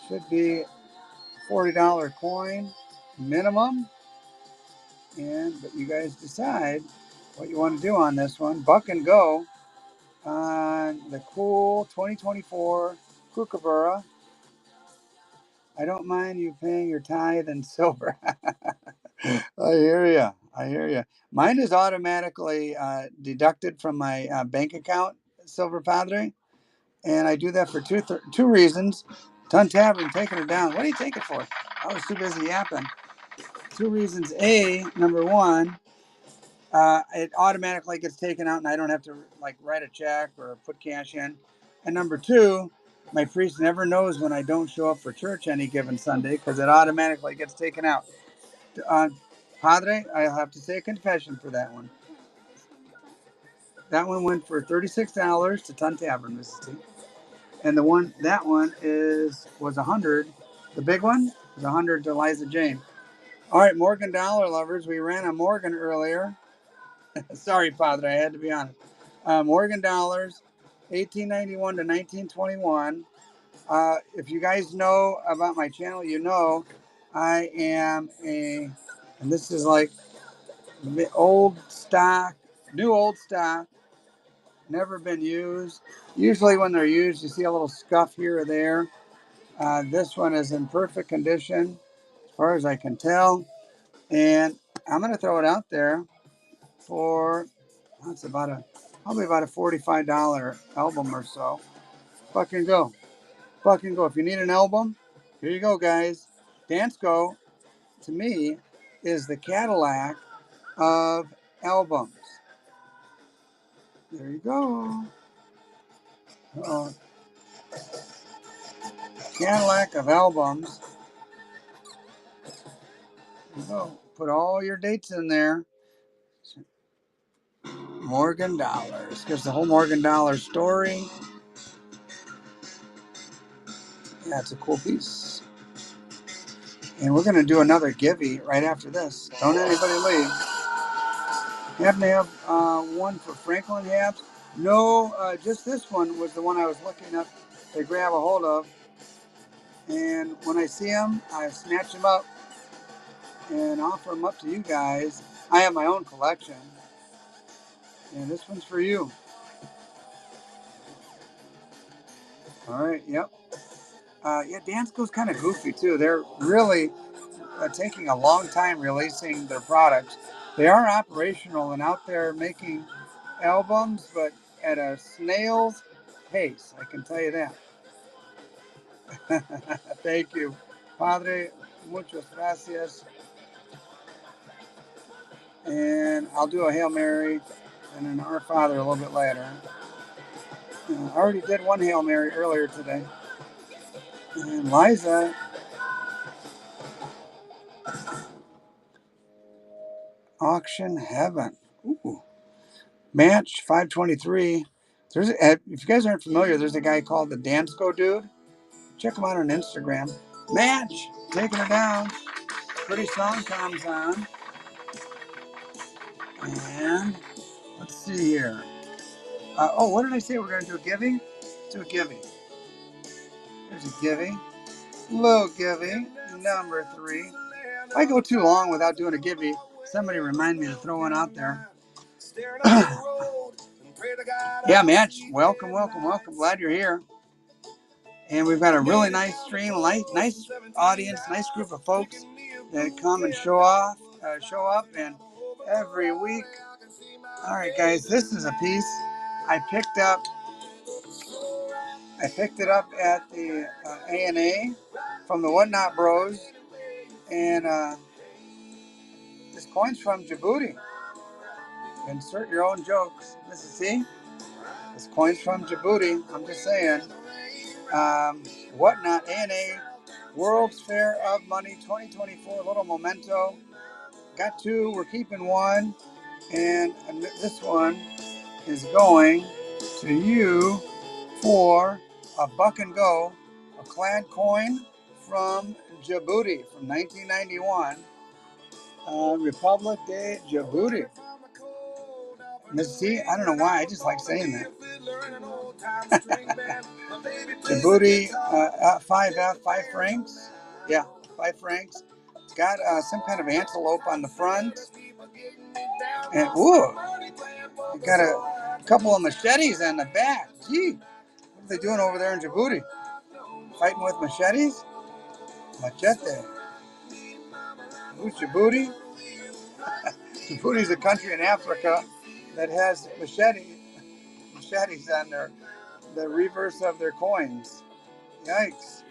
Speaker 1: Should be $40 coin minimum. But you guys decide what you want to do on this one. Buck and go on the cool 2024 kookaburra. I don't mind you paying your tithe in silver. I hear you. Mine is automatically deducted from my bank account, Silver Padre. And I do that for two reasons. Ton Tavern taking her down. What do you take it for? I was too busy yapping. 2 reasons. Number one, it automatically gets taken out and I don't have to write a check or put cash in. And number 2, my priest never knows when I don't show up for church any given Sunday because it automatically gets taken out. Padre, I'll have to say a confession for that one. That one went for $36 to Ton Tavern, Mrs. T. And that one was 100. The big one was 100 to Liza Jane. All right, Morgan Dollar lovers. We ran a Morgan earlier. Sorry, Padre, I had to be honest. Morgan dollars, 1891 to 1921. If you guys know about my channel, you know I am and this is like old stock, new old stock, never been used. Usually when they're used, you see a little scuff here or there. This one is in perfect condition, as far as I can tell. And I'm going to throw it out there for, that's probably about a $45 album or so. Fucking go. Fucking go. If you need an album, here you go, guys. Dansko, to me, is the Cadillac of albums. There you go. Cadillac of albums. There you go. Put all your dates in there. Morgan Dollars. Gives the whole Morgan Dollar story. Yeah, it's a cool piece. And we're going to do another givey right after this. Don't anybody leave. You happen to have one for Franklin Habs? No, just this one was the one I was looking up to grab a hold of. And when I see them, I snatch them up and offer them up to you guys. I have my own collection. And this one's for you. All right, yep. Yeah, Dansko's kind of goofy, too. They're really taking a long time releasing their products. They are operational and out there making albums, but at a snail's pace, I can tell you that. Thank you. Padre, muchas gracias. And I'll do a Hail Mary and an Our Father a little bit later. I already did one Hail Mary earlier today. And Liza, Auction Heaven. Ooh. Match 523. If you guys aren't familiar, there's a guy called the Dansko Dude. Check him out on Instagram. Match, taking her down. Pretty song comes on. And let's see here. What did I say? We're going to do a giving? Let's do a giving. There's a giving. Low giving. Number 3. If I go too long without doing a giving, somebody remind me to throw one out there. Yeah, Match. Welcome, welcome, welcome. Glad you're here. And we've got a really nice stream, nice audience, nice group of folks that come and show up, and every week. All right, guys, this is a piece I picked up. I picked it up at the A&A from the Whatnot Bros, and this coin's from Djibouti. Insert your own jokes, Mrs. C. This coin's from Djibouti. I'm just saying. Whatnot, A&A, World's Fair of Money 2024, little memento. Got 2, we're keeping 1, and this one is going to you for a buck and go, a clad coin from Djibouti from 1991, Republic de Djibouti. Miss C, I don't know why, I just like saying that. Djibouti, 5 francs. Yeah, 5 francs. It's got some kind of antelope on the front. And, ooh, you got a couple of machetes on the back. Gee, what are they doing over there in Djibouti? Fighting with machetes? Machete. Who's Djibouti? Djibouti is a country in Africa that has machetes on the reverse of their coins. Yikes.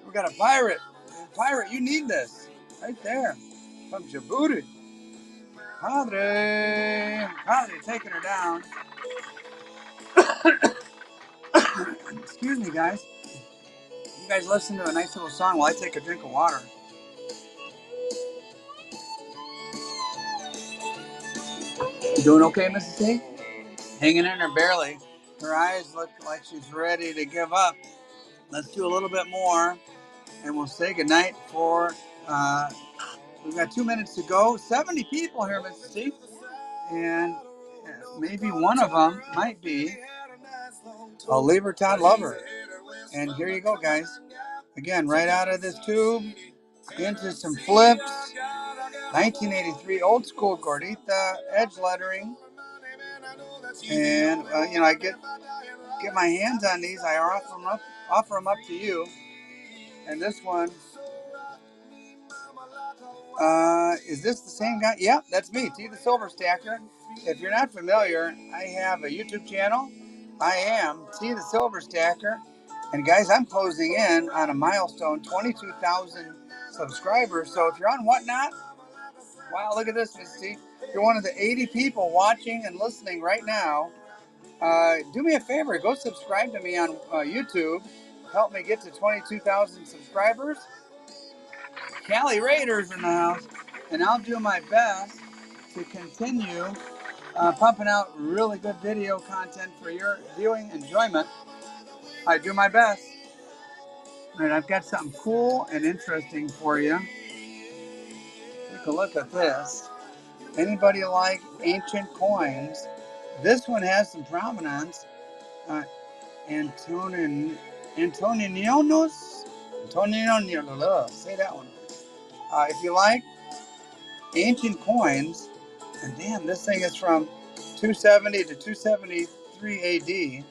Speaker 1: We got a pirate. Pirate, you need this. Right there. From Djibouti. Padre, taking her down. Excuse me, guys. you guys listen to a nice little song while I take a drink of water. You doing okay, Mrs. T? Hanging in there barely. Her eyes look like she's ready to give up. Let's do a little bit more, and we'll say goodnight for, we've got 2 minutes to go. 70 people here, Mrs. T. And maybe one of them might be a Libertad lover. And here you go, guys. Again, right out of this tube, into some flips. 1983 old school Gordita edge lettering. And, I get my hands on these. I offer them up to you. And this one, is this the same guy? Yep, that's me, T the Silver Stacker. If you're not familiar, I have a YouTube channel. I am T the Silver Stacker. And guys, I'm closing in on a milestone, 22,000 subscribers. So if you're on Whatnot, wow, look at this, Miss T. If you're one of the 80 people watching and listening right now, do me a favor, go subscribe to me on YouTube. Help me get to 22,000 subscribers. Cali Raiders in the house. And I'll do my best to continue pumping out really good video content for your viewing enjoyment. I do my best. All right, I've got something cool and interesting for you. Take a look at this. Anybody like ancient coins? This one has some provenance. Antonionos? Antonionos. Say that one. If you like ancient coins, and damn, this thing is from 270 to 273 AD.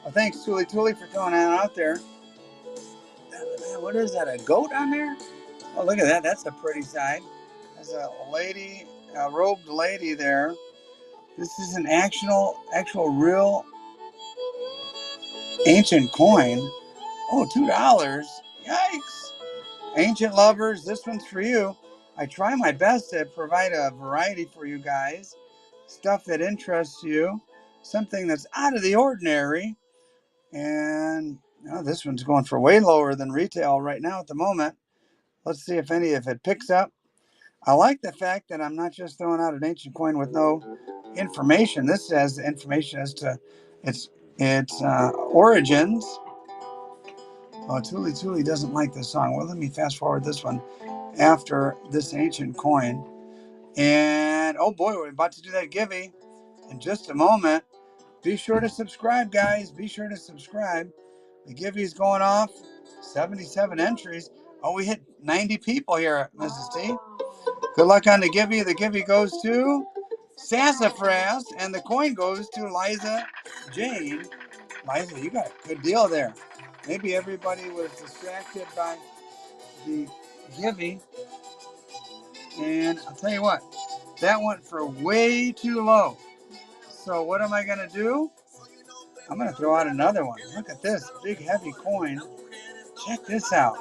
Speaker 1: Well, thanks, Tuli, for throwing that out there. Man, what is that, a goat on there? Oh, look at that. That's a pretty sight. There's a lady, a robed lady there. This is an actual real ancient coin. Oh, $2. Yikes. Ancient lovers, this one's for you. I try my best to provide a variety for you guys. Stuff that interests you. Something that's out of the ordinary. And this one's going for way lower than retail right now at the moment. Let's see if it picks up. I like the fact that I'm not just throwing out an ancient coin with no information. This has information as to its origins. Oh, Tuli doesn't like this song. Well, let me fast forward this one after this ancient coin. And oh boy, we're about to do that givey in just a moment. Be sure to subscribe, guys. Be sure to subscribe. The givey's going off. 77 entries. Oh, we hit 90 people here, Mrs. T. Good luck on the givey. The givey goes to Sassafras, and the coin goes to Liza Jane. Liza, you got a good deal there. Maybe everybody was distracted by the givey. And I'll tell you what, that went for way too low. So what am I going to do? I'm going to throw out another one. Look at this big, heavy coin. Check this out.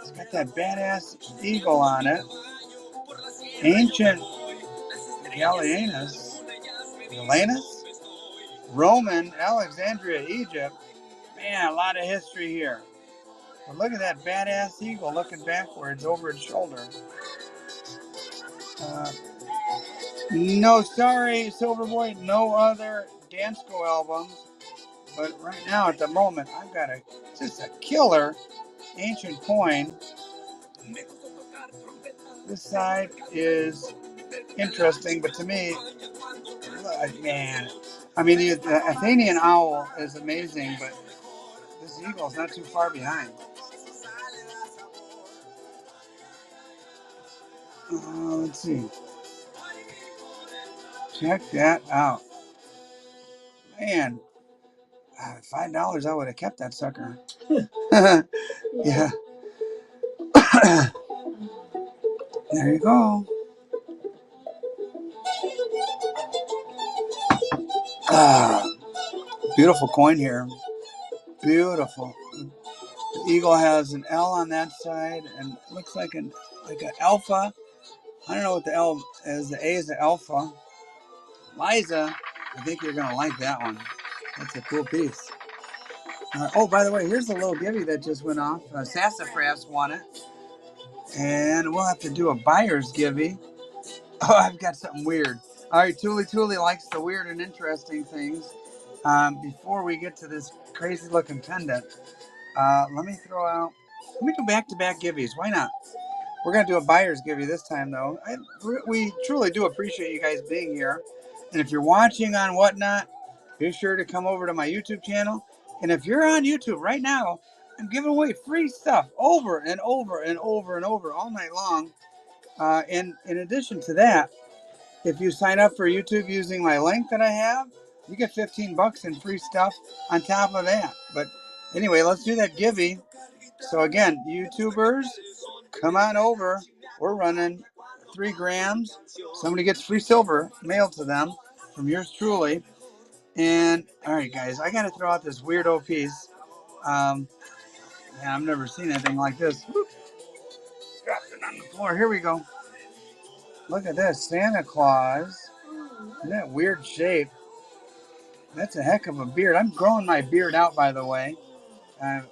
Speaker 1: It's got that badass eagle on it. Ancient Gallienus, Roman, Alexandria, Egypt. Man, a lot of history here. But look at that badass eagle looking backwards over its shoulder. No, sorry, Silverboy, no other Dansko albums. But right now, at the moment, I've got just a killer ancient coin. This side is interesting, but to me, man, I mean, the Athenian owl is amazing, but this eagle's not too far behind. Let's see. Check that out. Man, $5, I would have kept that sucker. Yeah. There you go. Beautiful coin here. Beautiful. The eagle has an L on that side and it looks like an alpha. I don't know what the L is. The A is the alpha. Liza, I think you're going to like that one. That's a cool piece. Oh, by the way, here's the little givey that just went off. Sassafras won it. And we'll have to do a buyer's givey. Oh, I've got something weird. All right, Tuli likes the weird and interesting things. Before we get to this crazy looking pendant, let me do back-to-back givvies. Why not? We're going to do a buyer's givey this time, though. We truly do appreciate you guys being here. And if you're watching on Whatnot, be sure to come over to my YouTube channel. And if you're on YouTube right now, I'm giving away free stuff over and over and over and over all night long. And in addition to that, if you sign up for YouTube using my link that I have, you get 15 bucks in free stuff on top of that. But anyway, let's do that givey. So again, YouTubers, come on over. We're running 3 grams. Somebody gets free silver mailed to them from yours truly. And all right, guys, I got to throw out this weirdo piece. I've never seen anything like this. Whoop. Dropped it on the floor. Here we go. Look at this, Santa Claus. Isn't that weird shape? That's a heck of a beard. I'm growing my beard out, by the way. I'm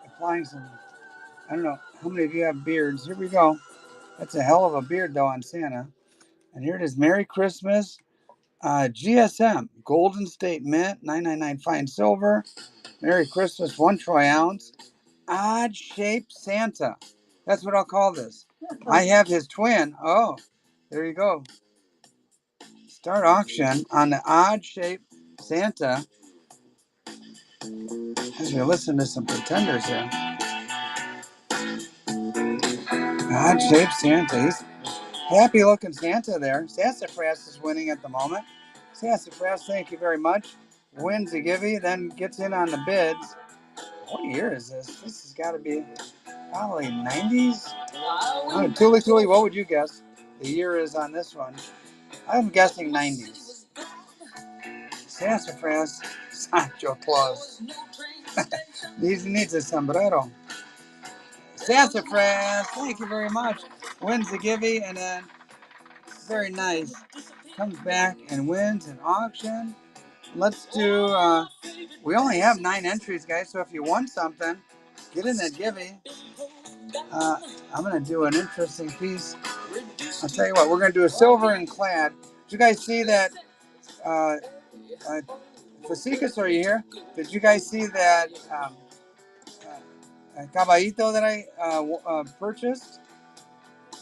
Speaker 1: applying some. I don't know how many of you have beards. Here we go. That's a hell of a beard, though, on Santa. And here it is. Merry Christmas. GSM, Golden State Mint, 999 fine silver. Merry Christmas, 1 troy ounce. Odd-shaped Santa. That's what I'll call this. I have his twin. Oh, there you go. Start auction on the odd-shaped Santa. As we listen to some pretenders here. Odd-shaped Santa. He's happy-looking Santa there. Sassafras is winning at the moment. Sassafras, thank you very much. Wins a givey, then gets in on the bids. What year is this? This has got to be probably 90s. Oh, Tuli, what would you guess the year is on this one? I'm guessing 90s. Sassafras, Sancho Claus. He needs a sombrero. Sassafras, thank you very much. Wins the givey, and then very nice. Comes back and wins an auction. Let's do, we only have 9 entries, guys, so if you won something, get in that givey. I'm going to do an interesting piece. I'll tell you what, we're going to do a silver and clad. Did you guys see that? Fasikas, are you here? Did you guys see that caballito that I purchased?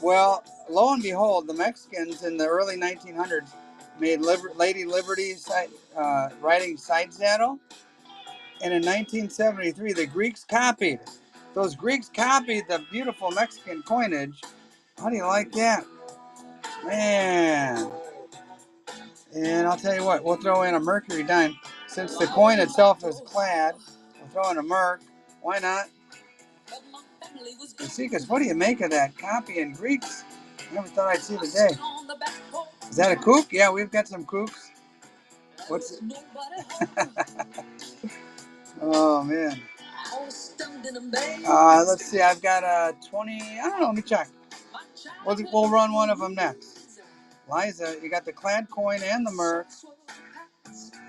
Speaker 1: Well, lo and behold, the Mexicans in the early 1900s made Lady Liberty riding side saddle. And in 1973, the Greeks copied. Those Greeks copied the beautiful Mexican coinage. How do you like that? Man. And I'll tell you what, we'll throw in a mercury dime. Since the coin itself is clad, we'll throw in a merc. Why not? Because what do you make of that copy in Greeks? Never thought I'd see the day. Is that a kook? Yeah, we've got some kooks. What's it? Oh, man. Let's see. I've got a 20. I don't know. Let me check. We'll run one of them next. Liza, you got the clad coin and the merc.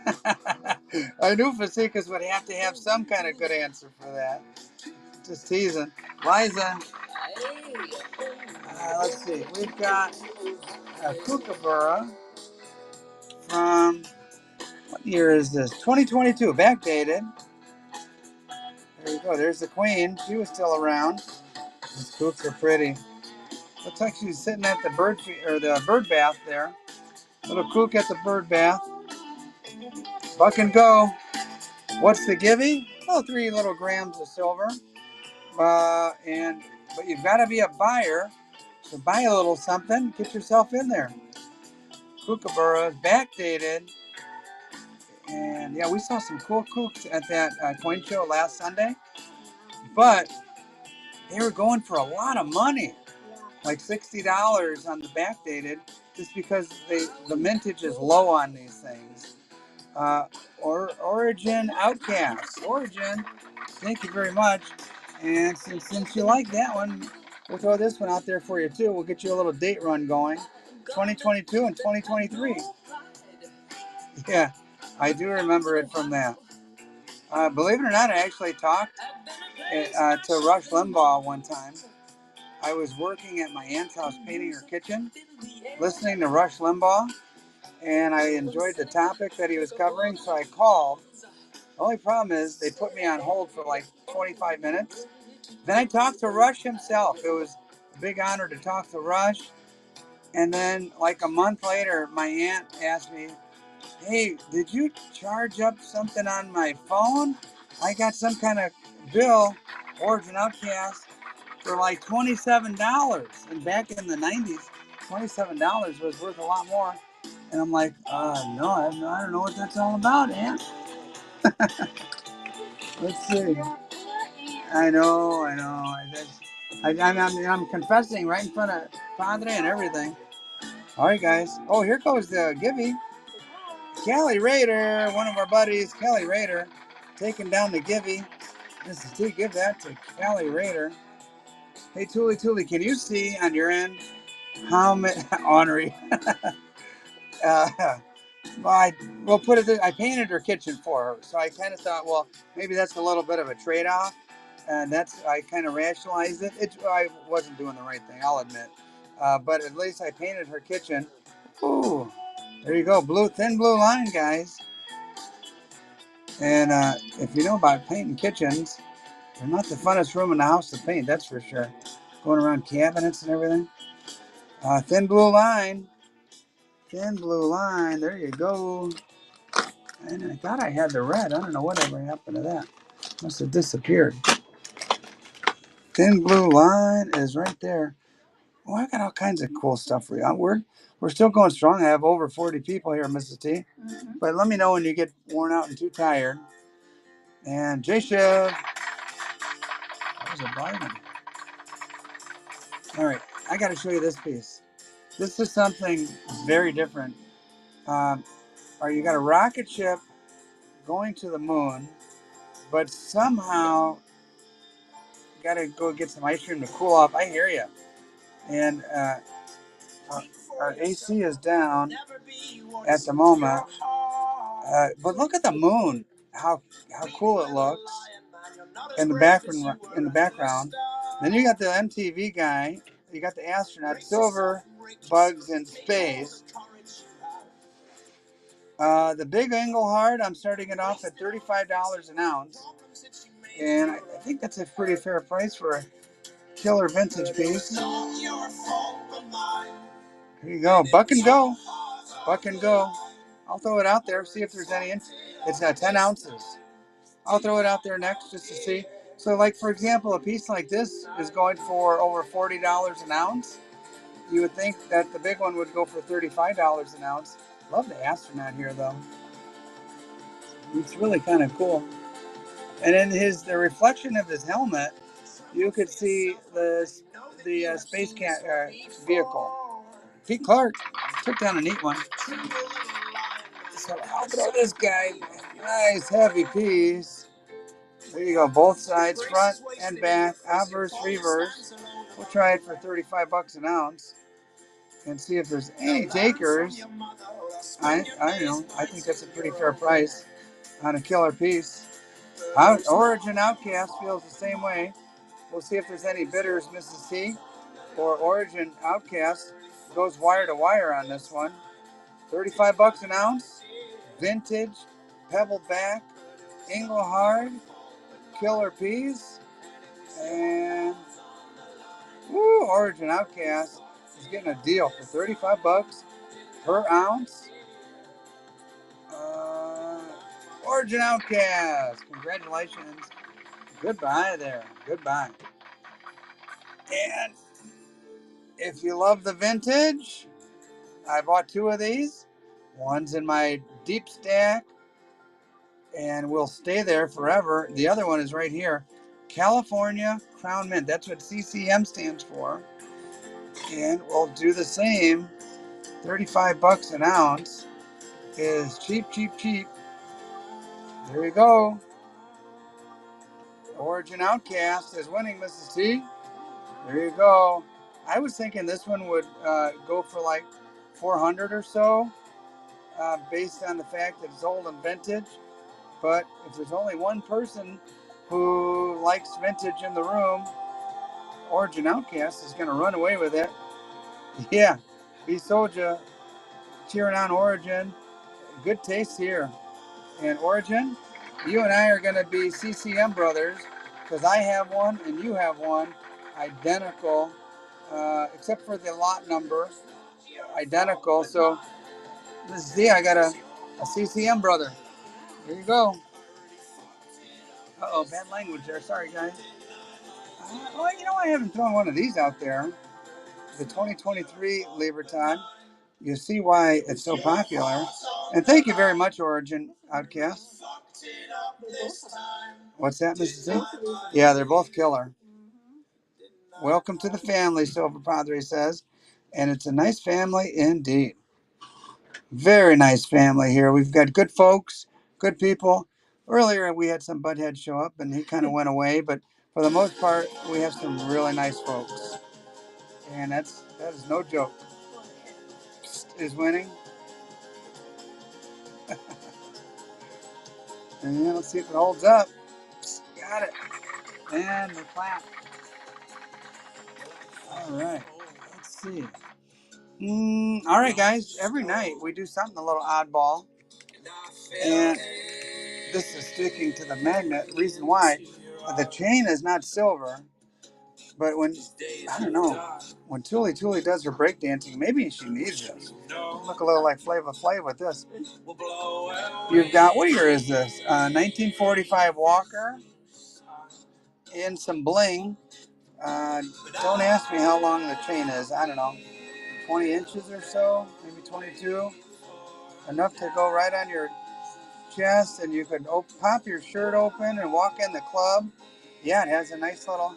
Speaker 1: I knew Fasikas would have to have some kind of good answer for that. Just teasing. Liza. Let's see. We've got a kookaburra from, what year is this? 2022. Backdated. There you go. There's the queen. She was still around. These kooks are pretty. Looks like she's sitting at the bird bath there. Little kook at the bird bath. Buck and go. What's the givey? Oh, 3 little grams of silver. But you've got to be a buyer. So buy a little something. Get yourself in there. Kookaburras, backdated. And yeah, we saw some cool kooks at that coin show last Sunday. But they were going for a lot of money. Like $60 on the backdated, just because the mintage is low on these things. Origin Outcast. Origin, thank you very much. And since you like that one, we'll throw this one out there for you too. We'll get you a little date run going. 2022 and 2023. Yeah, I do remember it from that. Believe it or not, I actually talked to Rush Limbaugh one time. I was working at my aunt's house painting her kitchen, listening to Rush Limbaugh, and I enjoyed the topic that he was covering, so I called. The only problem is they put me on hold for like 25 minutes. Then I talked to Rush himself. It was a big honor to talk to Rush. And then like a month later, my aunt asked me, hey, did you charge up something on my phone? I got some kind of bill, Origin Outcast, for like $27. And back in the 90s, $27 was worth a lot more. And I'm like, no, I don't know what that's all about, Aunt. Let's see. I know. I'm confessing right in front of Padre and everything. All right, guys. Oh, here goes the Gibby. Kelly Raider, one of our buddies, Kelly Raider, taking down the Gibby. Mrs. T, give that to Kelly Raider. Hey, Toolie, can you see on your end how many, Ornery? We'll put it this, I painted her kitchen for her, so I kind of thought, well, maybe that's a little bit of a trade-off, and I kind of rationalized it. I wasn't doing the right thing, I'll admit, but at least I painted her kitchen. Ooh, there you go, thin blue line, guys. And if you know about painting kitchens, they're not the funnest room in the house to paint, that's for sure. Going around cabinets and everything. Thin blue line. Thin blue line. There you go. And I thought I had the red. I don't know whatever happened to that. Must have disappeared. Thin blue line is right there. Oh, I got all kinds of cool stuff for you. We're still going strong. I have over 40 people here, Mrs. T. Mm-hmm. But let me know when you get worn out and too tired. And J Shiv. That was a bargain. All right. I got to show you this piece. This is something very different. You got a rocket ship going to the moon, but somehow got to go get some ice cream to cool off. I hear you. And our AC is down at the moment. But look at the moon. How cool it looks in the background. Then you got the MTV guy. You got the astronaut, silver bugs in space. The big Engelhard, I'm starting it off at $35 an ounce. And I think that's a pretty fair price for a killer vintage piece. Here you go. Buck and go. Buck and go. I'll throw it out there, see if there's any. It's 10 ounces. I'll throw it out there next just to see. So, like, for example, a piece like this is going for over $40 an ounce. You would think that the big one would go for $35 an ounce. Love the astronaut here, though. It's really kind of cool. And in the reflection of his helmet, you could see the space cat vehicle. Pete Clark took down a neat one. So I'll throw this guy. Nice heavy piece. There you go. Both sides, front and back, obverse, reverse. We'll try it for $35 an ounce and see if there's any takers. I don't know. I think that's a pretty fair price on a killer piece. Origin Outcast feels the same way. We'll see if there's any bidders, Mrs. T, or Origin Outcast goes wire to wire on this one. $35 an ounce, vintage, pebble back, Engelhard, killer piece, and Origin Outcast is getting a deal for $35 per ounce. Origin Outcast, congratulations. Goodbye there. Goodbye. And if you love the vintage, I bought 2 of these. One's in my deep stack and will stay there forever. The other one is right here. California Crown Mint. That's what CCM stands for. And we'll do the same. $35 an ounce is cheap. There you go. Origin Outcast is winning, Mrs. T. There you go. I was thinking this one would go for like $400 or so, based on the fact that it's old and vintage. But if there's only one person who likes vintage in the room, Origin Outcast is going to run away with it. Yeah, B Soja cheering on Origin. Good taste here. And Origin, you and I are going to be CCM brothers because I have one and you have one identical, except for the lot number, identical. So let's see, I got a CCM brother. Here you go. Uh-oh, bad language there. Sorry, guys. Well, you know, I haven't thrown one of these out there. The 2023 Libertad. You see why it's so popular. And thank you very much, Origin Outcast. What's that, Mrs. Z? Yeah, they're both killer. Welcome to the family, Silver Padre says. And it's a nice family indeed. Very nice family here. We've got good folks, good people. Earlier, we had some butthead show up, and he kind of went away. But for the most part, we have some really nice folks. And that is no joke. Psst is winning. And let's see if it holds up. Psst, got it. And the clap. All right. Let's see. All right, guys. Every night we do something a little oddball. And this is sticking to the magnet. Reason why, the chain is not silver. But when, I don't know, when Tuli does her breakdancing, maybe she needs this. Look a little like Flava Flav with this. You've got, what year is this? 1945 Walker and some bling. Don't ask me how long the chain is. I don't know, 20 inches or so, maybe 22. Enough to go right on your chest, and you could pop your shirt open and walk in the club. Yeah, it has a nice little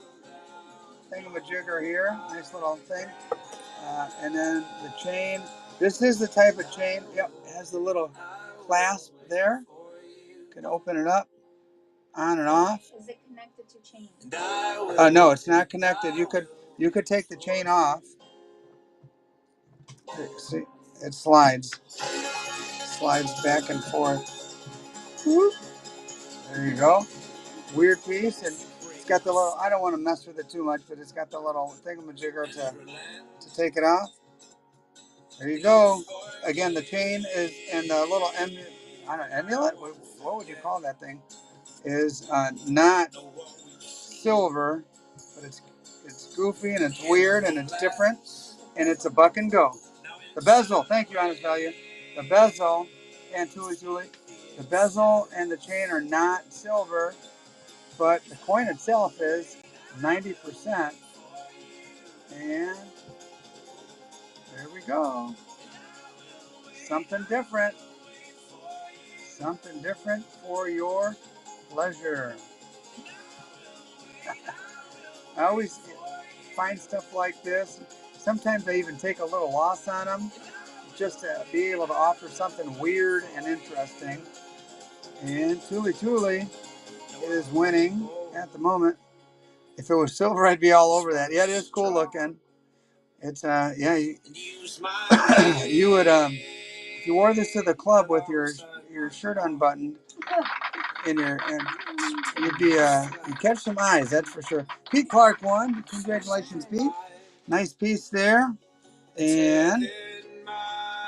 Speaker 1: thingamajigger here, nice little thing. And then the chain. This is the type of chain. Yep, it has the little clasp there. You can open it up, on and off.
Speaker 2: Is it connected to chain?
Speaker 1: No, it's not connected. You could take the chain off. See, it slides back and forth. Whoop. There you go. Weird piece, and it's got the little. I don't want to mess with it too much, but it's got the little thingamajigger to take it off. There you go. Again, the chain is, and the little amulet. What would you call that thing? Is not silver, but it's goofy and it's weird and it's different, and it's a buck and go. The bezel. Thank you, Honest Value. The bezel and Tuli. The bezel and the chain are not silver, but the coin itself is 90%. And there we go. Something different. Something different for your pleasure. I always find stuff like this. Sometimes I even take a little loss on them just to be able to offer something weird and interesting. And Tuli is winning at the moment. If it was silver, I'd be all over that. Yeah, it is cool looking. It's yeah. You would if you wore this to the club with your shirt unbuttoned and you'd be you'd catch some eyes, that's for sure. Pete Clark won. Congratulations, Pete. Nice piece there. And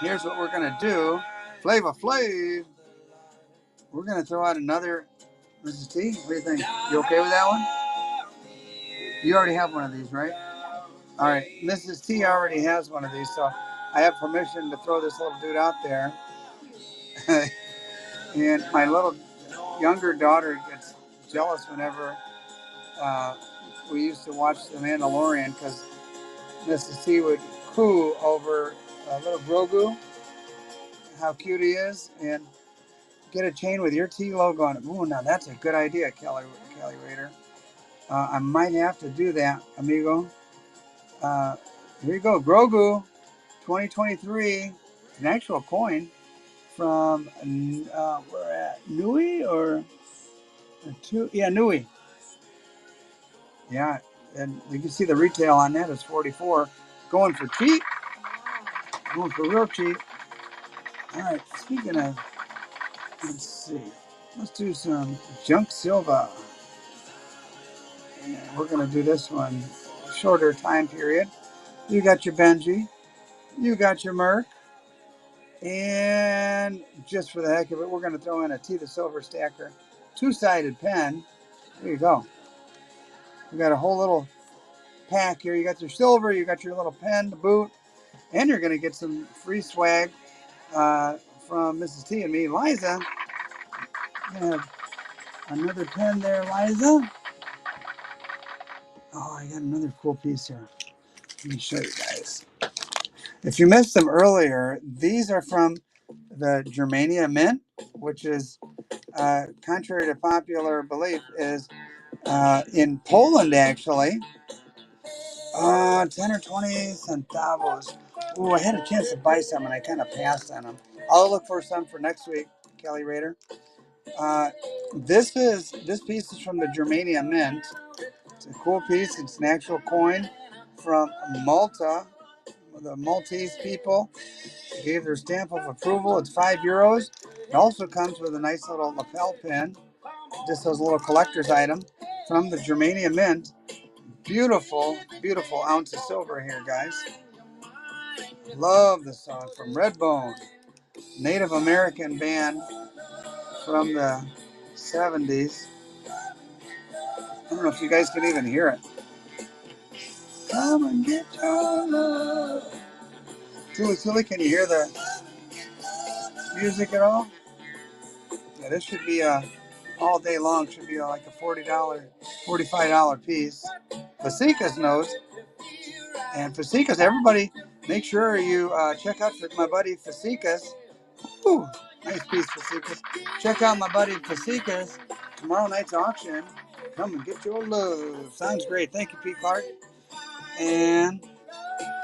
Speaker 1: here's what we're gonna do. Flava Flav. We're gonna throw out another. Mrs. T, what do you think? You okay with that one? You already have one of these, right? All right, Mrs. T already has one of these, so I have permission to throw this little dude out there. And my little younger daughter gets jealous whenever we used to watch The Mandalorian because Mrs. T would coo over little Grogu, how cute he is, and get a chain with your T logo on it. Ooh, now that's a good idea, Kelly Raider. I might have to do that, amigo. Here you go, Grogu, 2023, an actual coin from we're at Nui or Nui. Yeah, and you can see the retail on that is 44. Going for cheap. Going for real cheap. All right, speaking of, let's see. Let's do some junk silver. And we're going to do this one shorter time period. You got your Benji. You got your Merc. And just for the heck of it, we're going to throw in a T the Silver Stacker. Two-sided pen. There you go. We got a whole little pack here. You got your silver. You got your little pen to boot. And you're going to get some free swag from Mrs. T and me. Liza, you have another pen there, Liza. Oh, I got another cool piece here. Let me show you guys. If you missed them earlier, these are from the Germania Mint, which is, contrary to popular belief, is in Poland, actually. 10 or 20 centavos. Ooh, I had a chance to buy some, and I kind of passed on them. I'll look for some for next week, Kelly Rader. This piece is from the Germania Mint. It's a cool piece. It's an actual coin from Malta. The Maltese people gave their stamp of approval. It's €5. It also comes with a nice little lapel pin. Just as a little collector's item from the Germania Mint. Beautiful, beautiful ounce of silver here, guys. Love the song from Redbone, Native American band from the 70s. I don't know if you guys can even hear it. Come and get your love. Tuli, can you hear the music at all? Yeah, this should be all day long. Should be like a $45 piece. Fasikas knows. And Fasikas, everybody, make sure you check out my buddy Fasikas. Ooh, nice piece, Fasikas. Check out my buddy Fasikas. Tomorrow night's auction. Come and get your love. Sounds great. Thank you, Pete Clark. And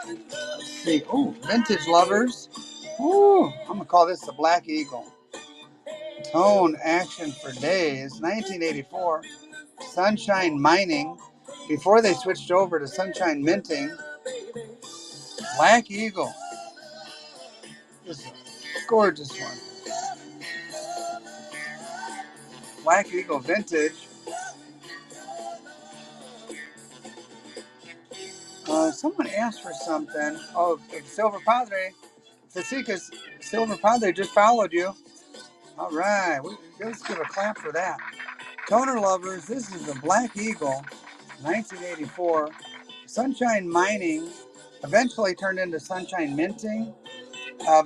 Speaker 1: let's see. Oh, vintage lovers. Ooh, I'm going to call this the Black Eagle. Tone action for days. 1984. Sunshine Mining. Before they switched over to Sunshine Minting. Black Eagle. This is a gorgeous one. Black Eagle vintage. Someone asked for something. Oh, Silver Padre. Fasikas, Silver Padre just followed you. All right. Let's give a clap for that. Toner lovers, this is the Black Eagle, 1984. Sunshine Mining eventually turned into Sunshine Minting,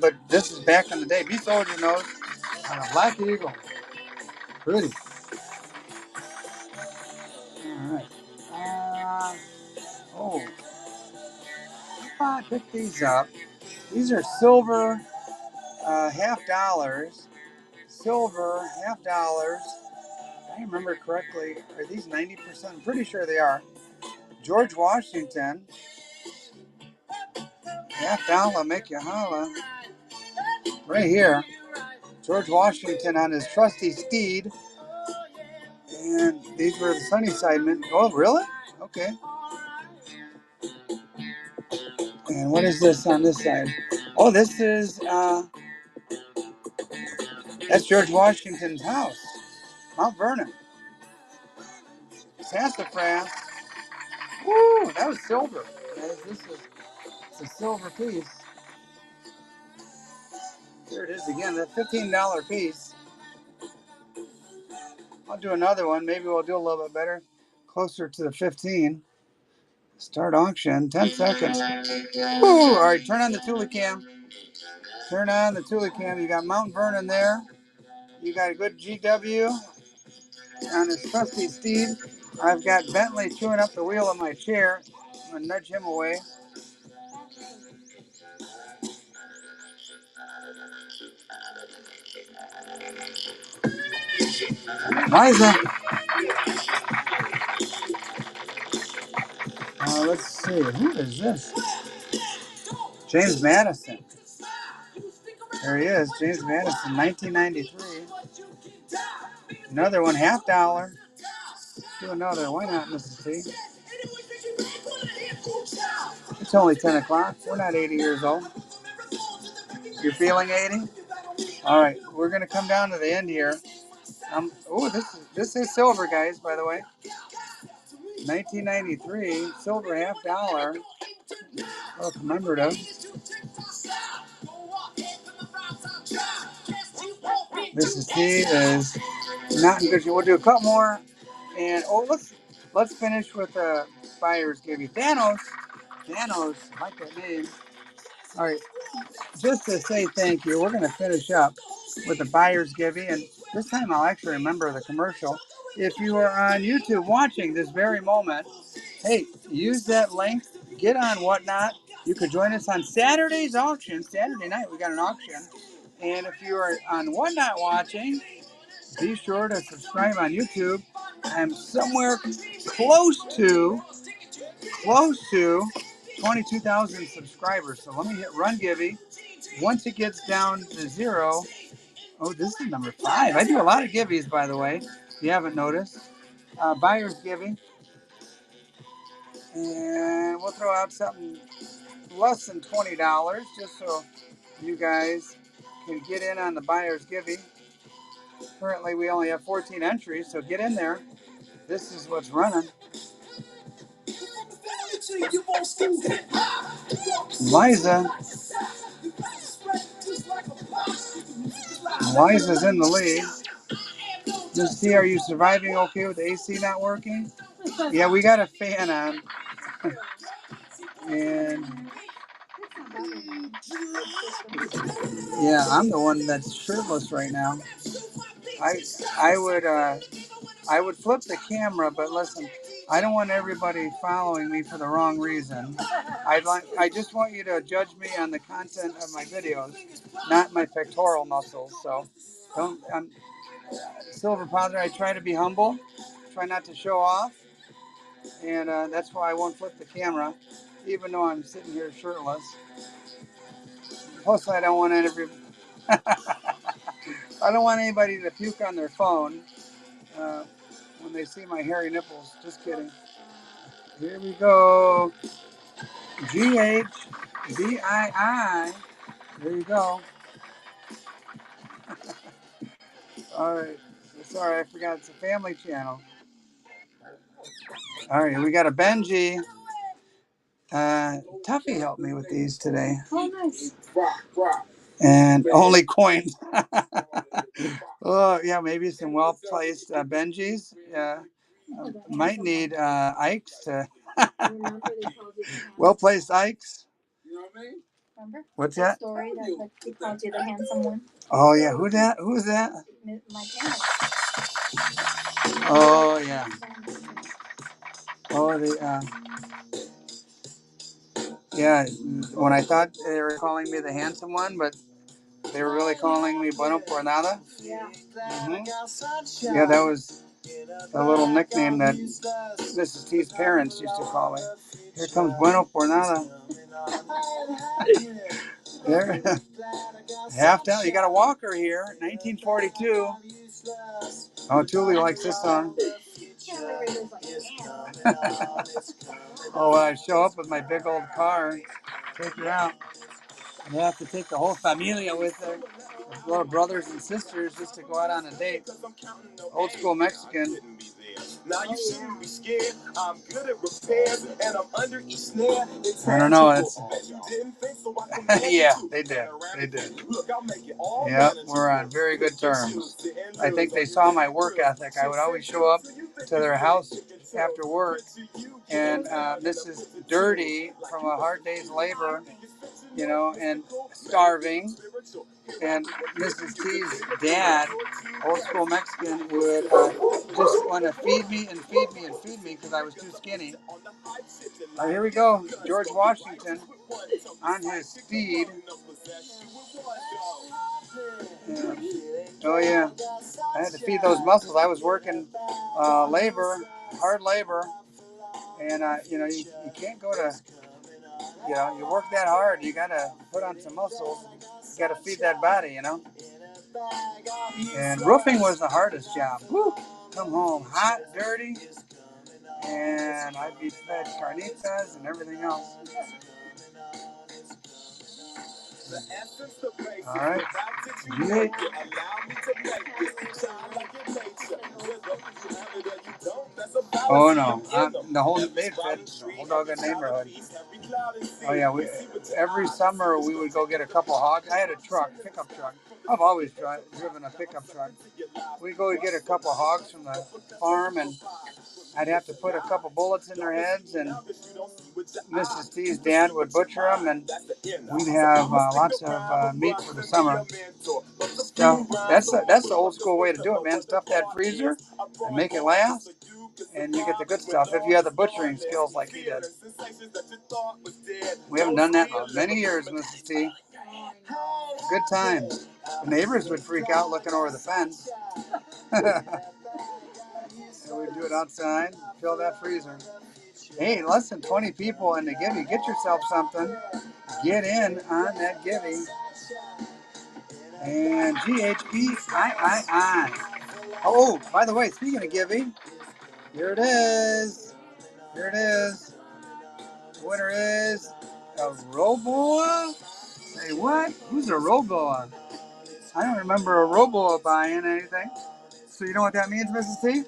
Speaker 1: but this is back in the day. B Soldier knows. Black Eagle. Pretty. All right. If I pick these up, these are silver $half. Silver $half. I remember correctly. Are these 90%? I'm pretty sure they are. George Washington. $half make you holla. Right here. George Washington on his trusty steed. And these were the Sunnyside Mint. Oh, really? Okay. And what is this on this side? Oh, this is, that's George Washington's house. Mount Vernon. Sassafras. Woo, that was silver. This is it's a silver piece. Here it is again, that $15 piece. I'll do another one. Maybe we'll do a little bit better. Closer to the 15. Start auction. 10 seconds. Ooh, all right, turn on the Thule cam. Turn on the Thule cam. You got Mount Vernon there. You got a good GW on his trusty steed. I've got Bentley chewing up the wheel of my chair. I'm going to nudge him away. Liza. Let's see. Who is this? James Madison. There he is. James Madison, 1993. Another one, $half. Do another. Why not, Mrs. T? It's only 10 o'clock. We're not 80 years old. You're feeling 80? All right. We're going to come down to the end here. Oh, this is silver, guys. By the way, 1993 silver $half. Oh, commemorative. Mrs. T is not in good shape. We'll do a couple more, and let's finish with buyers give you Thanos. Thanos, I like that name. All right, just to say thank you, we're going to finish up with the buyer's giving, and this time I'll actually remember the commercial. If you are on YouTube watching this very moment, hey, use that link, get on Whatnot. You could join us on Saturday's auction. Saturday night, we got an auction. And if you are on Whatnot watching, be sure to subscribe on YouTube. I'm somewhere close to 22,000 subscribers. So let me hit Run Givey. Once it gets down to 0, oh, this is number 5. I do a lot of givvies, by the way, if you haven't noticed. Buyer's giving. And we'll throw out something less than $20 just so you guys can get in on the buyer's giving. Currently, we only have 14 entries, so get in there. This is what's running. Liza's in the lead. Just see, are you surviving okay with the AC not working? Yeah, we got a fan on. And yeah, I'm the one that's shirtless right now. I would flip the camera, but listen, I don't want everybody following me for the wrong reason. I just want you to judge me on the content of my videos, not my pectoral muscles. So I'm Silver Padre. I try to be humble, try not to show off, and that's why I won't flip the camera, even though I'm sitting here shirtless. Plus, I don't want I don't want anybody to puke on their phone when they see my hairy nipples. Just kidding. Here we go. GHBII. There you go. All right. Sorry, I forgot. It's a family channel. All right, we got a Benji. Tuffy helped me with these today.
Speaker 2: Oh, nice.
Speaker 1: And only coins. Oh, yeah, maybe some well-placed Benjis. Might need Ikes to... Well-placed Ikes.
Speaker 2: Remember?
Speaker 1: What's that?
Speaker 2: Story that he called you the handsome one.
Speaker 1: Oh, yeah. Who's that?
Speaker 2: My parents.
Speaker 1: Oh, yeah. Oh, yeah, when I thought they were calling me the handsome one, but they were really calling me Bueno por nada.
Speaker 2: Yeah.
Speaker 1: Mm-hmm. Yeah, that was a little nickname that Mrs. T's parents used to call me. Here comes Bueno por nada. There. Half down. You got a walker here, 1942. Oh, Thule likes this song. Oh, when I show up with my big old car, take her out. You have to take the whole familia with her, with little brothers and sisters, just to go out on a date. Old school Mexican. Now you shouldn't be scared. I'm good at repairs and I'm under each snare. I don't know. It's yeah, they did. Yeah, we're on very good terms. I think they saw my work ethic. I would always show up to their house after work, and this is dirty from a hard day's labor, and starving. And Mrs. T's dad, old school Mexican, would just want to feed me and feed me and feed me because I was too skinny. Here we go. George Washington on his steed. Yeah. Oh, yeah. I had to feed those muscles. I was working hard labor. And, you can't go to, you work that hard. You got to put on some muscles. You got to feed that body, And roofing was the hardest job. Woo! Come home hot, dirty, and I'd be fed carnitas and everything else. All right. Oh no, the whole they fed the whole doggone neighborhood. Oh yeah, every summer we would go get a couple hogs. I had a truck, pickup truck. I've always driven a pickup truck. We'd go get a couple hogs from the farm, and I'd have to put a couple bullets in their heads, and Mrs. T's dad would butcher them, and we'd have lots of meat for the summer. So that's the old school way to do it, man. Stuff that freezer and make it last, and you get the good stuff if you have the butchering skills like he did. We haven't done that in many years, Mrs. T. Good times. The neighbors would freak out looking over the fence. So we'd do it outside, fill that freezer. Hey, less than 20 people in the Gibby. Get yourself something. Get in on that Gibby. And GHB I. Oh, by the way, speaking of Gibby, here it is. Here it is. The winner is a Roboa. Say what? Who's a Roboa? I don't remember a Roboa buying anything. So you know what that means, Mrs. T?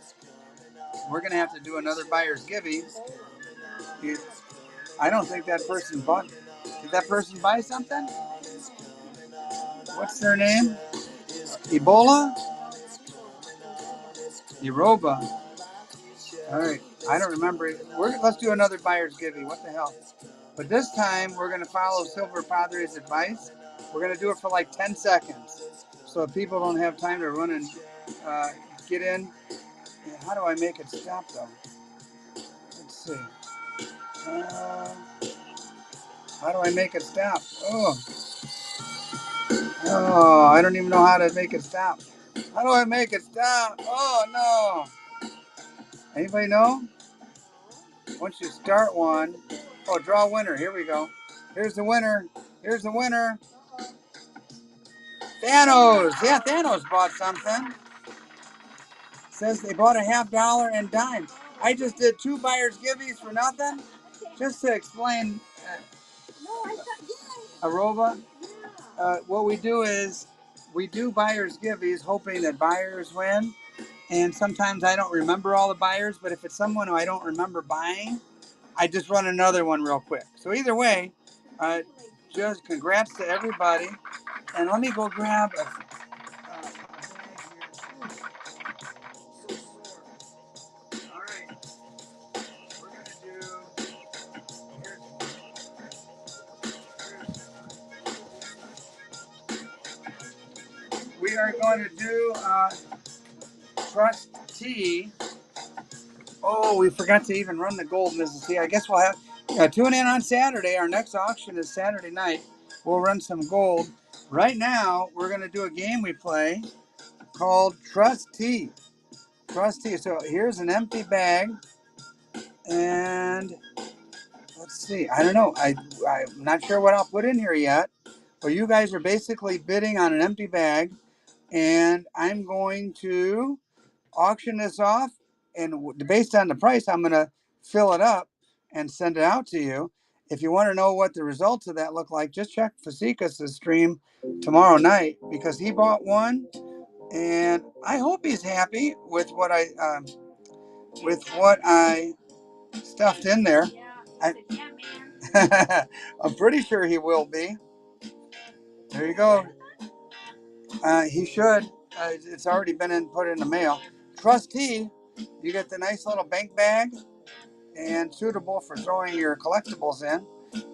Speaker 1: We're going to have to do another buyer's Gibby. I don't think that person bought. Did that person buy something? What's their name? Ebola? Eroba. All right. I don't remember. Let's do another buyer's Gibby. What the hell? But this time, we're going to follow Silver Padre's advice. We're going to do it for like 10 seconds. So people don't have time to run and get in. How do I make it stop, though? Let's see. How do I make it stop? Oh, I don't even know how to make it stop. How do I make it stop? Oh, no. Anybody know? Once you start one, draw winner. Here we go. Here's the winner. Here's the winner. Thanos. Yeah, Thanos bought something. Says they bought a $50 and dime. I just did 2 buyers gibbies for nothing. Just to explain Aroba. What we do is we do buyers gibbies hoping that buyers win. And sometimes I don't remember all the buyers, but if it's someone who I don't remember buying, I just run another one real quick. So either way, just congrats to everybody. And let me go grab a all right. We're going to do, we are going to do trustee. Oh, we forgot to even run the gold, Mrs. T. I guess we'll have, tune in on Saturday. Our next auction is Saturday night. We'll run some gold. Right now, we're going to do a game we play called Trustee. Trustee. So here's an empty bag. And let's see. I don't know. I'm not sure what I'll put in here yet. But you guys are basically bidding on an empty bag. And I'm going to auction this off. And based on the price, I'm going to fill it up and send it out to you. If you want to know what the results of that look like, just check Fasicas' stream tomorrow night because he bought one. And I hope he's happy with what I stuffed in there. I'm pretty sure he will be. There you go. He should. It's already been put in the mail. Trustee, you get the nice little bank bag and suitable for throwing your collectibles in.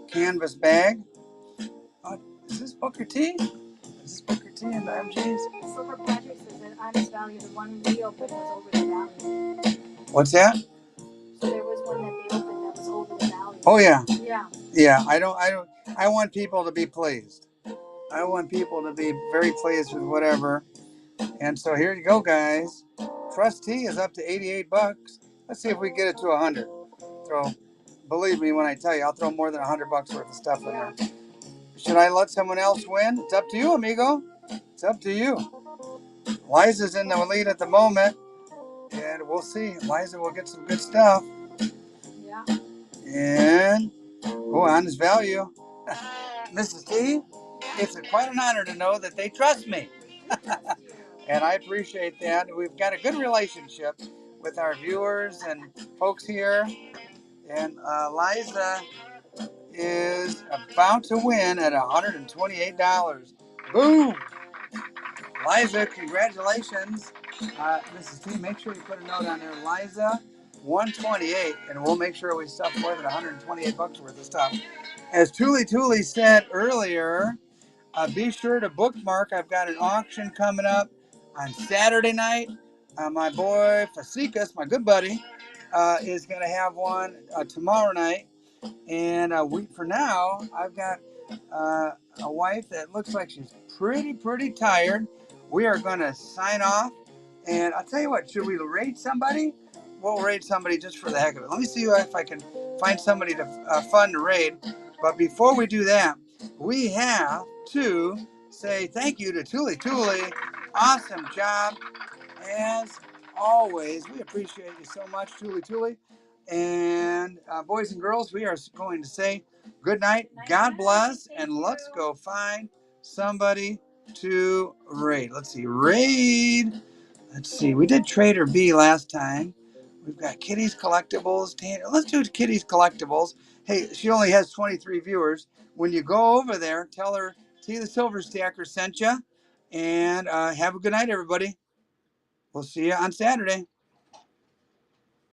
Speaker 1: Canvas bag. Is this Booker T? Is this Booker T and the MGs? Silver Patrick says that honest value, the one we opened was over the value. What's that? So there was one that they opened that was over the value. Oh yeah. Yeah. Yeah. I want people to be pleased. I want people to be very pleased with whatever. And so here you go, guys. Trustee is up to $88. Let's see if we get it to 100. Believe me when I tell you, I'll throw more than $100 worth of stuff in there. Should I let someone else win? It's up to you, amigo. It's up to you. Liza's in the lead at the moment, and we'll see. Liza will get some good stuff. Yeah. And honest value. Mrs. T, it's quite an honor to know that they trust me. And I appreciate that. We've got a good relationship. with our viewers and folks here. And Liza is about to win at $128. Boom! Liza, congratulations. Mrs. T, make sure you put a note on there. Liza, 128, and we'll make sure we stuff more than 128 bucks worth of stuff. As Tuli said earlier, be sure to bookmark. I've got an auction coming up on Saturday night. My boy Fasikas, my good buddy, is going to have one tomorrow night. And a week from now, I've got a wife that looks like she's pretty tired. We are going to sign off. And I'll tell you what, should we raid somebody? We'll raid somebody just for the heck of it. Let me see if I can find somebody fun to raid. But before we do that, we have to say thank you to Tuli. Awesome job. As always, we appreciate you so much, Tuli. And boys and girls, we are going to say good night, God bless, and let's go find somebody to raid. Let's see, raid. Let's see, we did Trader B last time. We've got Kitty's Collectibles. Let's do Kitty's Collectibles. Hey, she only has 23 viewers. When you go over there, tell her T the Silver Stacker sent you. And have a good night, everybody. We'll see you on Saturday.